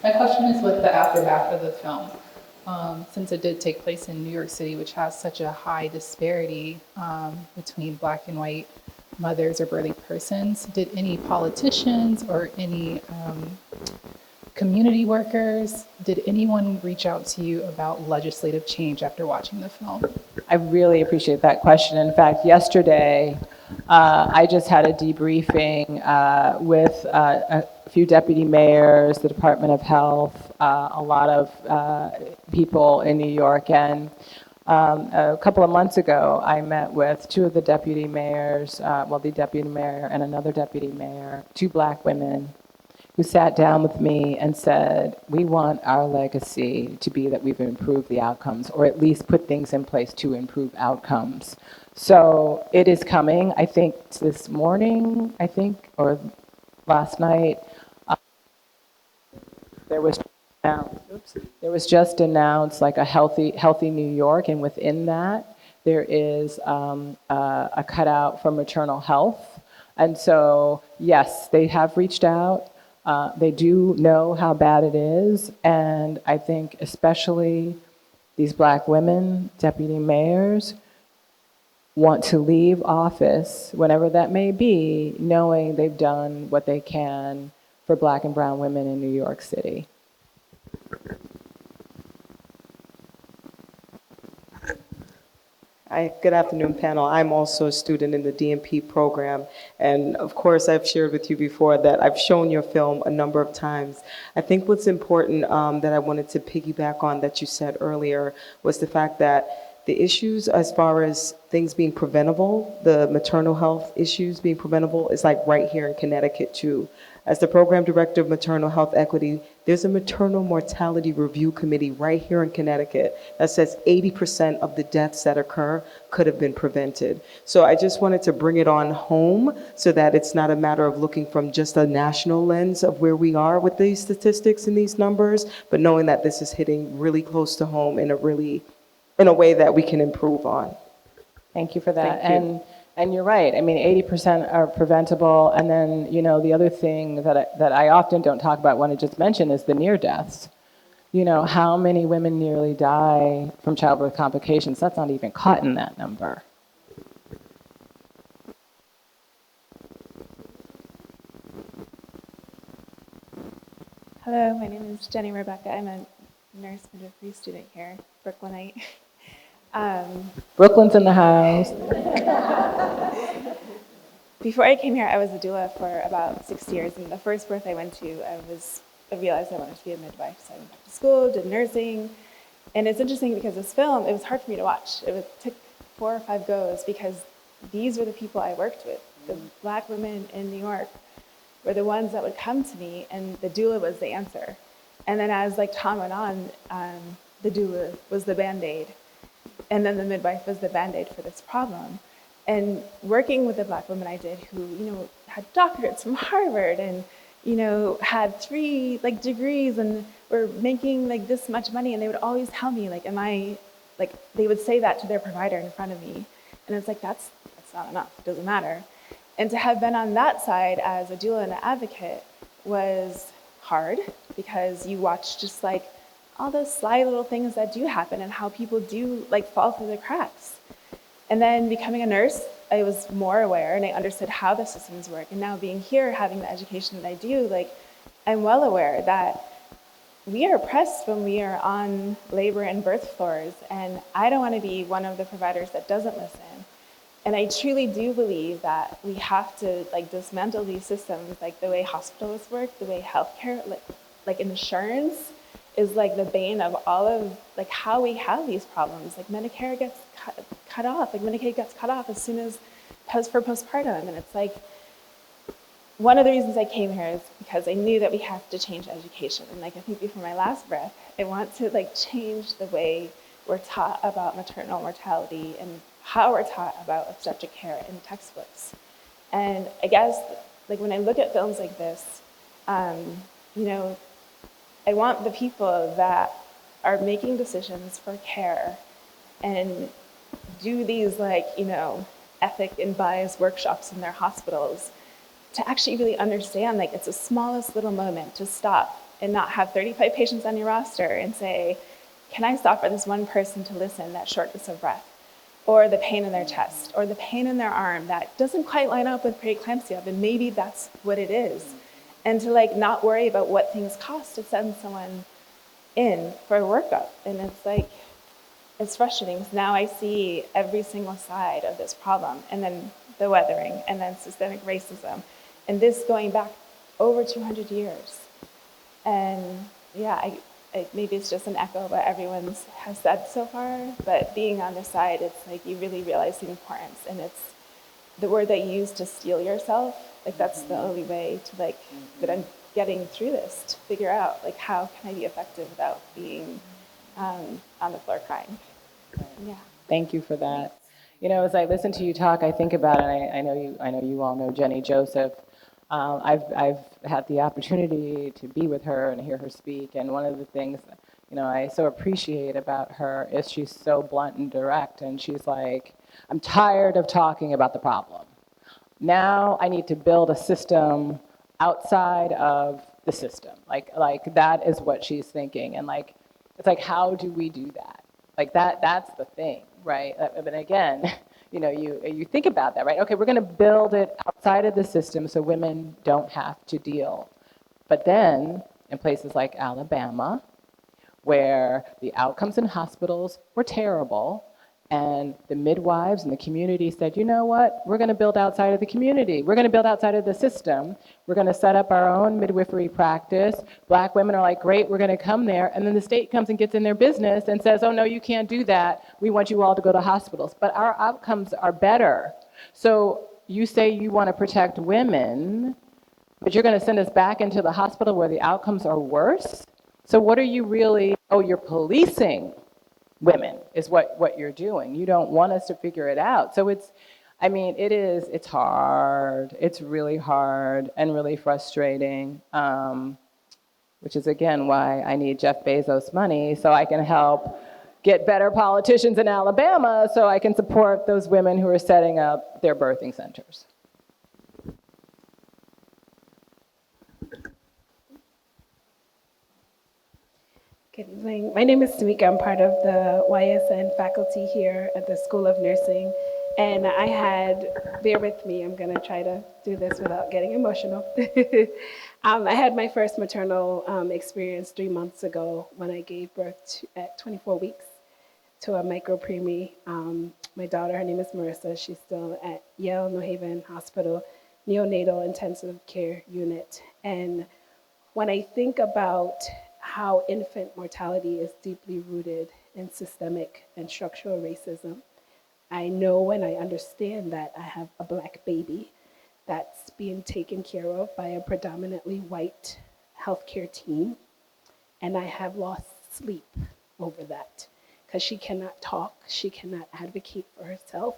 My question is with the aftermath of the film. Since it did take place in New York City, which has such a high disparity between Black and white mothers or birthing persons, did any politicians or any community workers, did anyone reach out to you about legislative change after watching the film? I really appreciate that question. In fact, yesterday, I just had a debriefing with a few deputy mayors, the Department of Health, a lot of people in New York. And a couple of months ago, I met with two of the deputy mayors, the deputy mayor and another deputy mayor, two Black women, who sat down with me and said, we want our legacy to be that we've improved the outcomes, or at least put things in place to improve outcomes. So it is coming. I think this morning, or last night, there was just announced like a healthy New York, and within that, there is a cutout for maternal health. And so, yes, they have reached out. They do know how bad it is, and I think especially these Black women, deputy mayors, want to leave office, whenever that may be, knowing they've done what they can for Black and brown women in New York City. Hi, good afternoon, panel. I'm also a student in the DMP program, and of course, I've shared with you before that I've shown your film a number of times. I think what's important that I wanted to piggyback on that you said earlier was the fact that the issues as far as things being preventable, the maternal health issues being preventable, is like right here in Connecticut too. As the program director of maternal health equity, there's a maternal mortality review committee right here in Connecticut that says 80% of the deaths that occur could have been prevented. So I just wanted to bring it on home so that it's not a matter of looking from just a national lens of where we are with these statistics and these numbers, but knowing that this is hitting really close to home in a way that we can improve on. Thank you for that. Thank you. And you're right. I mean, 80% are preventable. And then, you know, the other thing that I often don't talk about, want to just mention, is the near deaths. You know, how many women nearly die from childbirth complications? That's not even caught in that number. Hello, my name is Jenny Rebecca. I'm a nurse midwifery student here, Brooklynite. Brooklyn's in the house. Before I came here, I was a doula for about 6 years, and the first birth I went to, I realized I wanted to be a midwife. So I went back to school, did nursing, and it's interesting because this film, it was hard for me to watch. It took 4 or 5 goes because these were the people I worked with. The Black women in New York were the ones that would come to me, and the doula was the answer. And then as time went on, the doula was the Band-Aid. And then the midwife was the Band-Aid for this problem. And working with the Black women I did who, you know, had doctorates from Harvard and, you know, had 3 degrees and were making this much money, and they would always tell me, they would say that to their provider in front of me. And it's that's not enough, it doesn't matter. And to have been on that side as a doula and an advocate was hard because you watch just all those sly little things that do happen and how people do fall through the cracks. And then becoming a nurse, I was more aware and I understood how the systems work. And now being here, having the education that I do, I'm well aware that we are oppressed when we are on labor and birth floors. And I don't want to be one of the providers that doesn't listen. And I truly do believe that we have to dismantle these systems, the way hospitals work, the way healthcare, insurance is the bane of all of how we have these problems. Medicare gets cut off, Medicaid gets cut off as soon as for postpartum. And it's one of the reasons I came here is because I knew that we have to change education. And I think before my last breath, I want to change the way we're taught about maternal mortality and how we're taught about obstetric care in textbooks. And I guess when I look at films like this, you know, I want the people that are making decisions for care and do these ethic and bias workshops in their hospitals to actually really understand it's the smallest little moment to stop and not have 35 patients on your roster and say, can I stop for this one person to listen, that shortness of breath, or the pain in their chest, or the pain in their arm that doesn't quite line up with preeclampsia, but maybe that's what it is. And to not worry about what things cost to send someone in for a workup. And it's frustrating because now I see every single side of this problem, and then the weathering, and then systemic racism, and this going back over 200 years. And yeah, maybe it's just an echo of what everyone has said so far, but being on this side, it's you really realize the importance, and it's the word that you use to steel yourself. That's the only way to that I'm getting through this, to figure out how can I be effective without being on the floor crying. Yeah. Thank you for that. You know, as I listen to you talk, I think about it. And I know you all know Jenny Joseph. I've had the opportunity to be with her and hear her speak. And one of the things I so appreciate about her is she's so blunt and direct. And she's like, I'm tired of talking about the problem. Now I need to build a system outside of the system. Like that is what she's thinking. And like, it's like, how do we do that? Like that's the thing, right? But again, you know, you think about that, right? Okay, we're gonna build it outside of the system so women don't have to deal. But then in places like Alabama, where the outcomes in hospitals were terrible, and the midwives and the community said, you know what, we're going to build outside of the community. We're going to build outside of the system. We're going to set up our own midwifery practice. Black women are like, great, we're going to come there. And then the state comes and gets in their business and says, oh, no, you can't do that. We want you all to go to hospitals. But our outcomes are better. So you say you want to protect women, but you're going to send us back into the hospital where the outcomes are worse? So what are you really, oh, you're policing women is what you're doing. You don't want us to figure it out. So it's hard. It's really hard and really frustrating, which is, again, why I need Jeff Bezos' money so I can help get better politicians in Alabama so I can support those women who are setting up their birthing centers. Good evening. My name is Tamika. I'm part of the YSN faculty here at the School of Nursing. And I had, bear with me, I'm going to try to do this without getting emotional. I had my first maternal experience 3 months ago when I gave birth at 24 weeks to a micro preemie. My daughter, her name is Marissa. She's still at Yale New Haven Hospital neonatal intensive care unit. And when I think about how infant mortality is deeply rooted in systemic and structural racism, I know and I understand that I have a Black baby that's being taken care of by a predominantly white healthcare team, and I have lost sleep over that because she cannot talk, she cannot advocate for herself,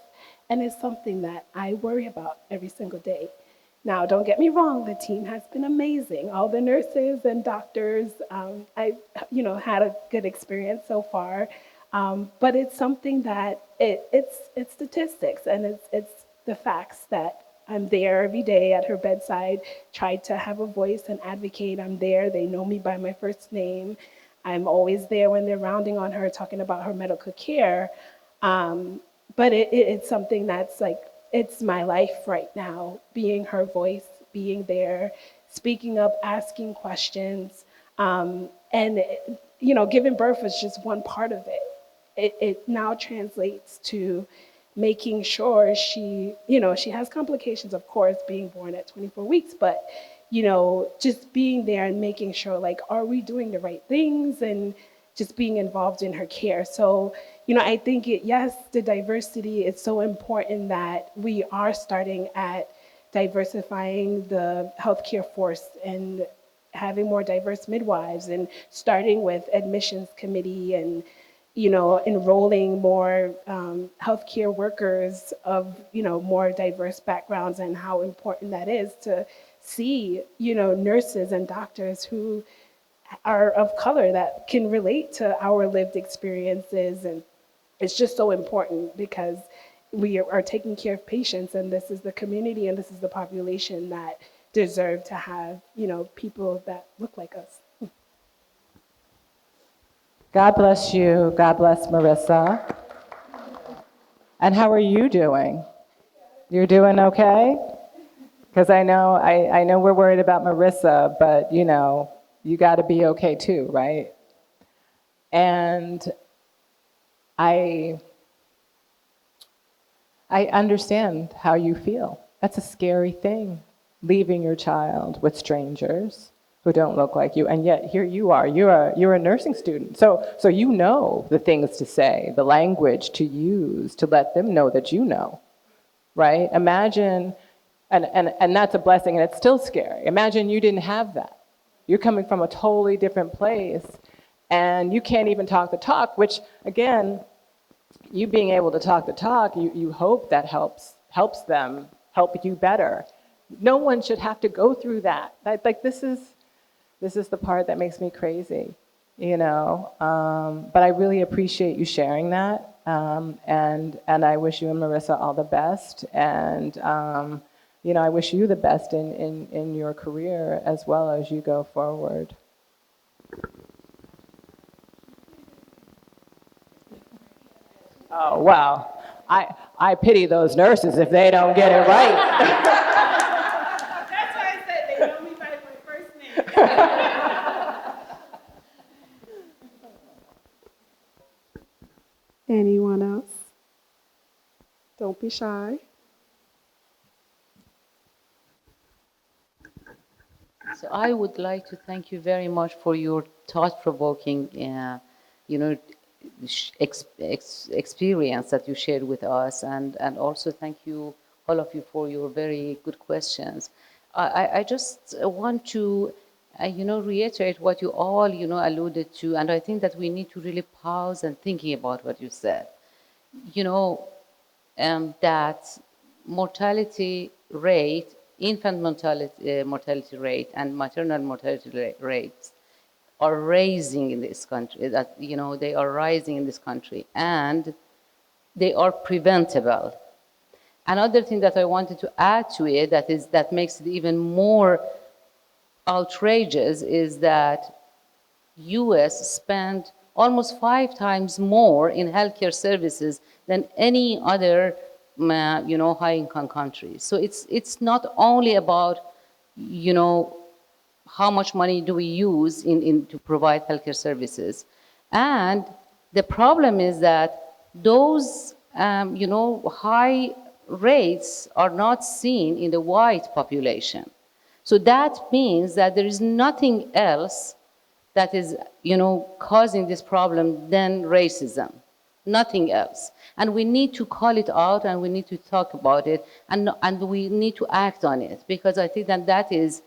and it's something that I worry about every single day. Now, don't get me wrong, the team has been amazing. All the nurses and doctors, I had a good experience so far. But it's something that it's statistics, and it's the facts that I'm there every day at her bedside, try to have a voice and advocate. I'm there. They know me by my first name. I'm always there when they're rounding on her, talking about her medical care. But it's something that's like, it's my life right now, being her voice, being there, speaking up, asking questions. Giving birth was just one part of it. It now translates to making sure she has complications, of course, being born at 24 weeks, but, just being there and making sure, like, are we doing the right things, and just being involved in her care. So, I think the diversity is so important that we are starting at diversifying the healthcare force and having more diverse midwives, and starting with admissions committee and, enrolling more healthcare workers of, more diverse backgrounds, and how important that is to see, nurses and doctors who are of color that can relate to our lived experiences. And it's just so important because we are taking care of patients, and this is the community and this is the population that deserve to have, people that look like us. God bless you. God bless Marissa. And how are you doing? You're doing okay? Because I know we're worried about Marissa, but you got to be okay too, right? And I understand how you feel. That's a scary thing, leaving your child with strangers who don't look like you, and yet here you are. You're a nursing student, so you know the things to say, the language to use to let them know that you know, right? Imagine, and that's a blessing, and it's still scary. Imagine you didn't have that. You're coming from a totally different place, and you can't even talk the talk, which, again, you being able to talk the talk, you hope that helps them help you better. No one should have to go through that. Like, this is the part that makes me crazy, But I really appreciate you sharing that, and I wish you and Marissa all the best. And I wish you the best in your career as well as you go forward. Oh, well, I pity those nurses if they don't get it right. That's why I said they know me by my first name. Anyone else? Don't be shy. So I would like to thank you very much for your thought-provoking, experience that you shared with us, and also thank you, all of you, for your very good questions. I just want to, reiterate what you all, alluded to, and I think that we need to really pause and thinking about what you said. That mortality rate, infant mortality rate, and maternal mortality rates are rising in this country. They are rising in this country, and they are preventable. Another thing that I wanted to add to it that makes it even more outrageous is that U.S. spent almost 5 times more in healthcare services than any other high-income countries. So it's not only about how much money do we use to provide healthcare services, and the problem is that those high rates are not seen in the white population. So that means that there is nothing else that is causing this problem than racism. Nothing else. And we need to call it out, and we need to talk about it, and we need to act on it, because I think that is,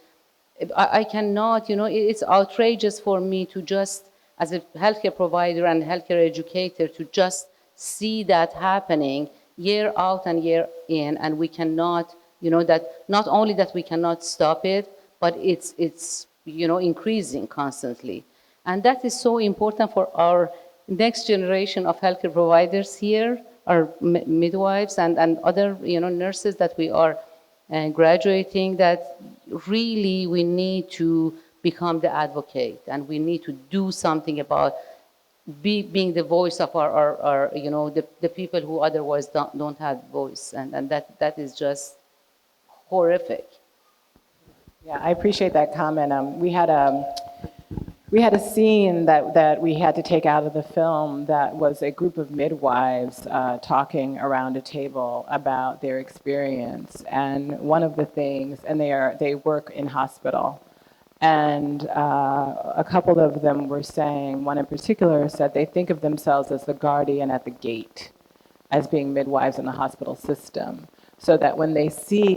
I cannot, it's outrageous for me to just, as a healthcare provider and healthcare educator, to just see that happening year out and year in, and we cannot, that not only that we cannot stop it, but it's increasing constantly. And that is so important for our next generation of healthcare providers here, our midwives and other nurses that we are graduating, that really we need to become the advocate, and we need to do something about being the voice of our the people who otherwise don't have voice, and that is just horrific. Yeah, I appreciate that comment. We had a scene that we had to take out of the film that was a group of midwives talking around a table about their experience. And one of the things, and they work in hospital, and a couple of them were saying, one in particular said they think of themselves as the guardian at the gate, as being midwives in the hospital system, so that when they see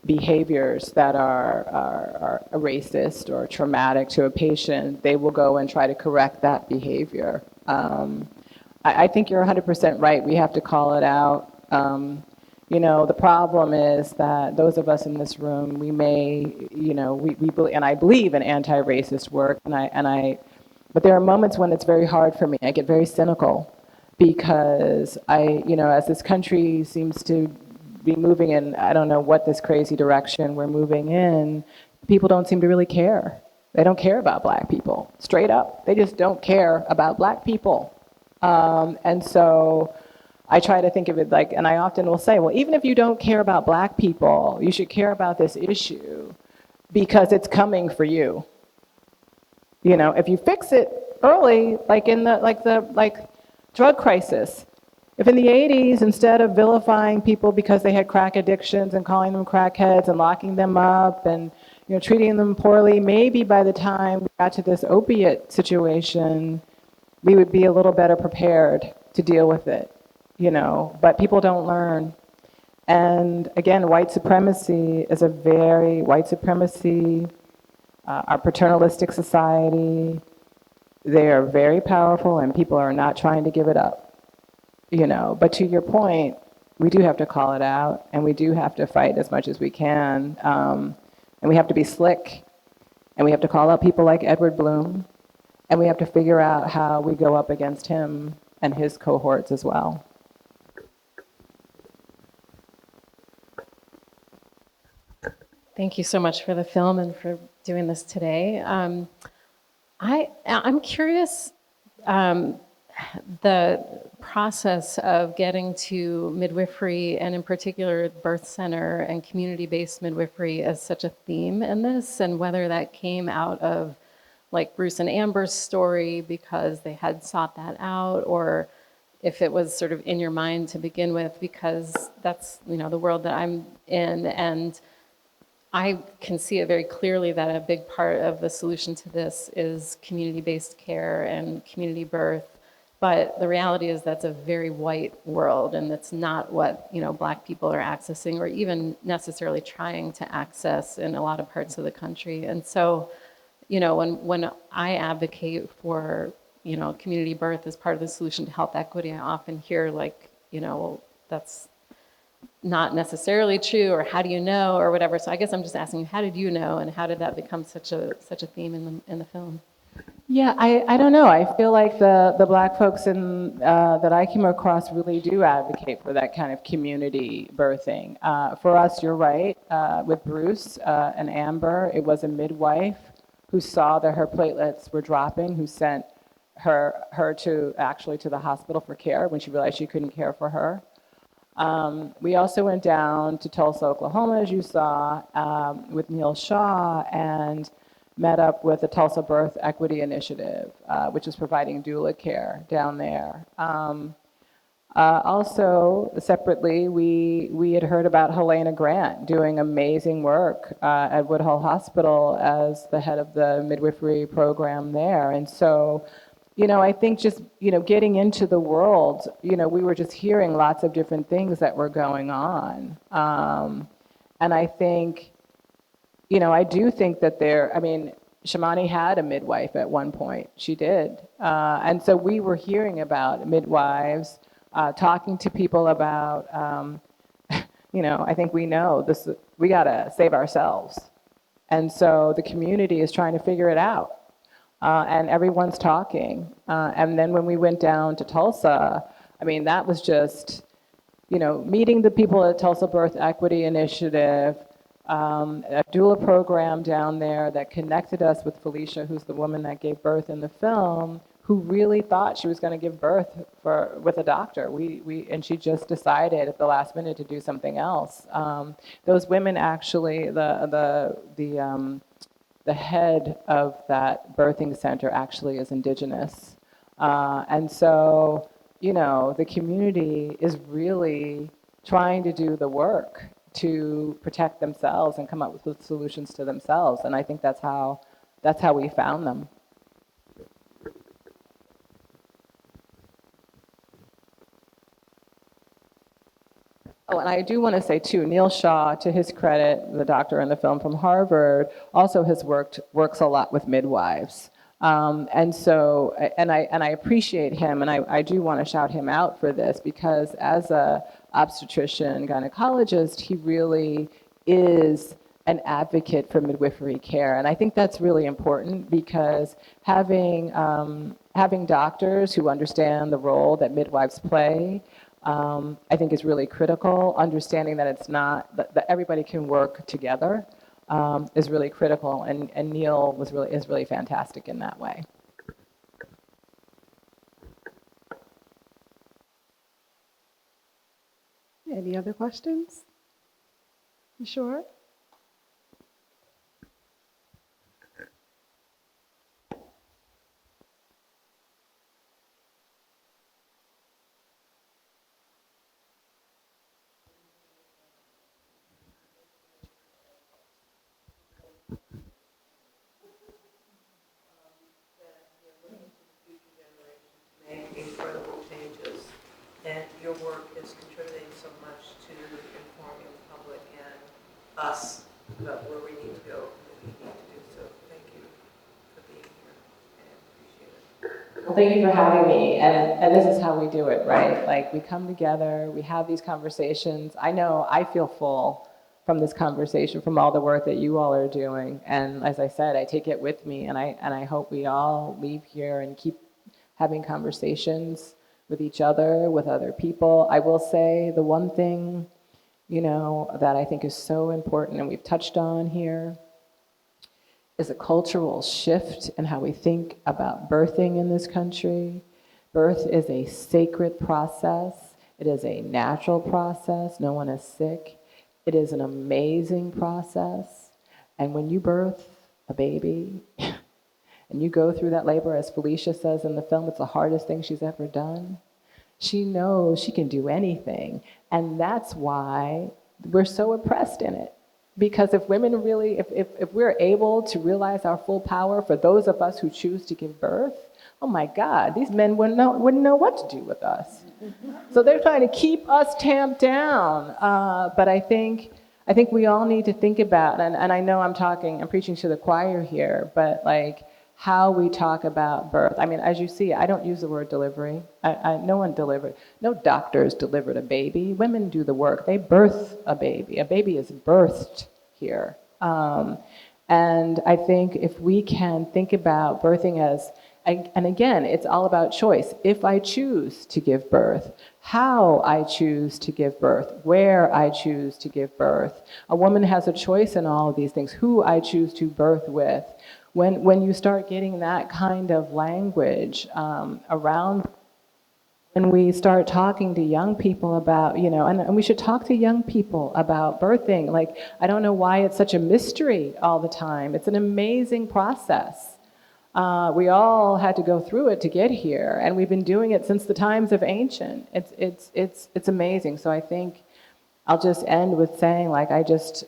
behaviors that are racist or traumatic to a patient, they will go and try to correct that behavior. I think you're 100% right. We have to call it out. The problem is that those of us in this room, we may, we believe, and I believe in anti-racist work, but there are moments when it's very hard for me. I get very cynical because as this country seems to be moving in, I don't know what this crazy direction we're moving in, people don't seem to really care. They don't care about black people, straight up. They just don't care about black people. And so I try to think of it like, and I often will say, well, even if you don't care about black people, you should care about this issue because it's coming for you. If you fix it early, like in the drug crisis, if in the 80s, instead of vilifying people because they had crack addictions and calling them crackheads and locking them up and treating them poorly, maybe by the time we got to this opiate situation, we would be a little better prepared to deal with it, but people don't learn. And again, white supremacy is our paternalistic society, they are very powerful and people are not trying to give it up. But to your point, we do have to call it out, and we do have to fight as much as we can, and we have to be slick, and we have to call out people like Edward Bloom, and we have to figure out how we go up against him and his cohorts as well. Thank you so much for the film and for doing this today. I'm curious, the process of getting to midwifery, and in particular birth center and community-based midwifery as such a theme in this, and whether that came out of like Bruce and Amber's story because they had sought that out, or if it was sort of in your mind to begin with, because that's, you know, the world that I'm in, and I can see it very clearly that a big part of the solution to this is community-based care and community birth. But the reality is that's a very white world, and that's not what, you know, Black people are accessing or even necessarily trying to access in a lot of parts of the country. And so, you know, when I advocate for, you know, community birth as part of the solution to health equity, I often hear like, you know, well, that's not necessarily true, or how do you know, or whatever. So I guess I'm just asking you, how did you know, and how did that become such a theme in the film? Yeah, I don't know. I feel like the Black folks that I came across really do advocate for that kind of community birthing. For us, you're right. With Bruce and Amber, it was a midwife who saw that her platelets were dropping, who sent her to the hospital for care when she realized she couldn't care for her. We also went down to Tulsa, Oklahoma, as you saw, with Neil Shaw, and met up with the Tulsa Birth Equity Initiative, which is providing doula care down there. Also, separately, we had heard about Helena Grant doing amazing work at Woodhull Hospital as the head of the midwifery program there. And so, you know, I think just, you know, getting into the world, you know, we were just hearing lots of different things that were going on. And I think, you know, I do think that Shamani had a midwife at one point. She did. And so we were hearing about midwives, talking to people about, you know, I think we know this, we gotta save ourselves. And so the community is trying to figure it out. And everyone's talking. And then when we went down to Tulsa, I mean, that was just, you know, meeting the people at Tulsa Birth Equity Initiative, a doula program down there that connected us with Felicia, who's the woman that gave birth in the film, who really thought she was going to give birth with a doctor. And she just decided at the last minute to do something else. Those women actually, the head of that birthing center actually is Indigenous. And so, you know, the community is really trying to do the work to protect themselves and come up with solutions to themselves. And I think that's how we found them. Oh, and I do want to say too, Neil Shaw, to his credit, the doctor in the film from Harvard, also has works a lot with midwives. And so, and I appreciate him, and I do want to shout him out for this, because as a obstetrician gynecologist, he really is an advocate for midwifery care. And I think that's really important, because having doctors who understand the role that midwives play, I think is really critical. Understanding that it's not, that everybody can work together is really critical. And Neil is really fantastic in that way. Any other questions? You sure? Incredible changes, and your work is contributing so much to informing the public and us about where we need to go and what we need to do. So thank you for being here, and appreciate it. Well, thank you for having me. And this is how we do it, right? Like, we come together, we have these conversations. I know I feel full from this conversation, from all the work that you all are doing. And as I said, I take it with me, and I hope we all leave here and keep having conversations with each other, with other people. I will say the one thing, that I think is so important and we've touched on here, is a cultural shift in how we think about birthing in this country. Birth is a sacred process. It is a natural process. No one is sick. It is an amazing process. And when you birth a baby and you go through that labor, as Felicia says in the film, it's the hardest thing she's ever done. She knows she can do anything. And that's why we're so oppressed in it. Because if women really, if we're able to realize our full power for those of us who choose to give birth, oh my God, these men wouldn't know what to do with us. So they're trying to keep us tamped down. But I think we all need to think about, and I know I'm preaching to the choir here, but like how we talk about birth. I mean, as you see, I don't use the word delivery. No doctors delivered a baby. Women do the work. They birth a baby. A baby is birthed here. And I think if we can think about birthing as, and again, it's all about choice. If I choose to give birth, how I choose to give birth, where I choose to give birth. A woman has a choice in all of these things, who I choose to birth with. When you start getting that kind of language around, when we start talking to young people about, and we should talk to young people about birthing. Like, I don't know why it's such a mystery all the time. It's an amazing process. We all had to go through it to get here, and we've been doing it since the times of ancient. It's amazing. So I think I'll just end with saying,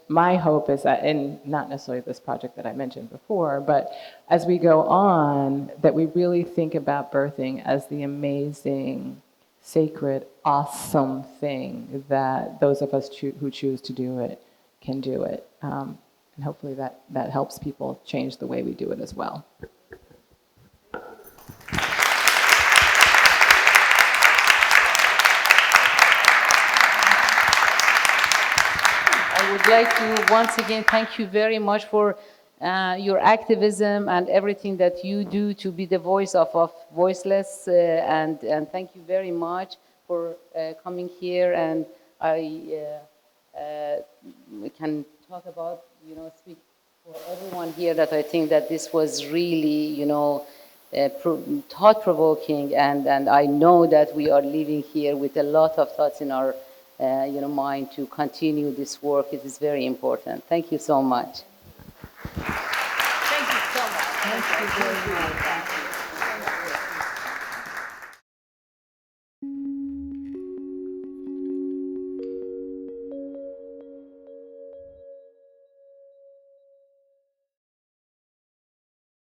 my hope is that, and not necessarily this project that I mentioned before, but as we go on, that we really think about birthing as the amazing, sacred, awesome thing that those of us who choose to do it can do it. And hopefully that helps people change the way we do it as well. I would like to once again thank you very much for your activism and everything that you do to be the voice of voiceless, and thank you very much for coming here. And I can talk about, speak for everyone here, that I think that this was really, thought-provoking, and I know that we are leaving here with a lot of thoughts in our mind to continue this work. It is very important. Thank you so much. Thank you so much. Thank you very much.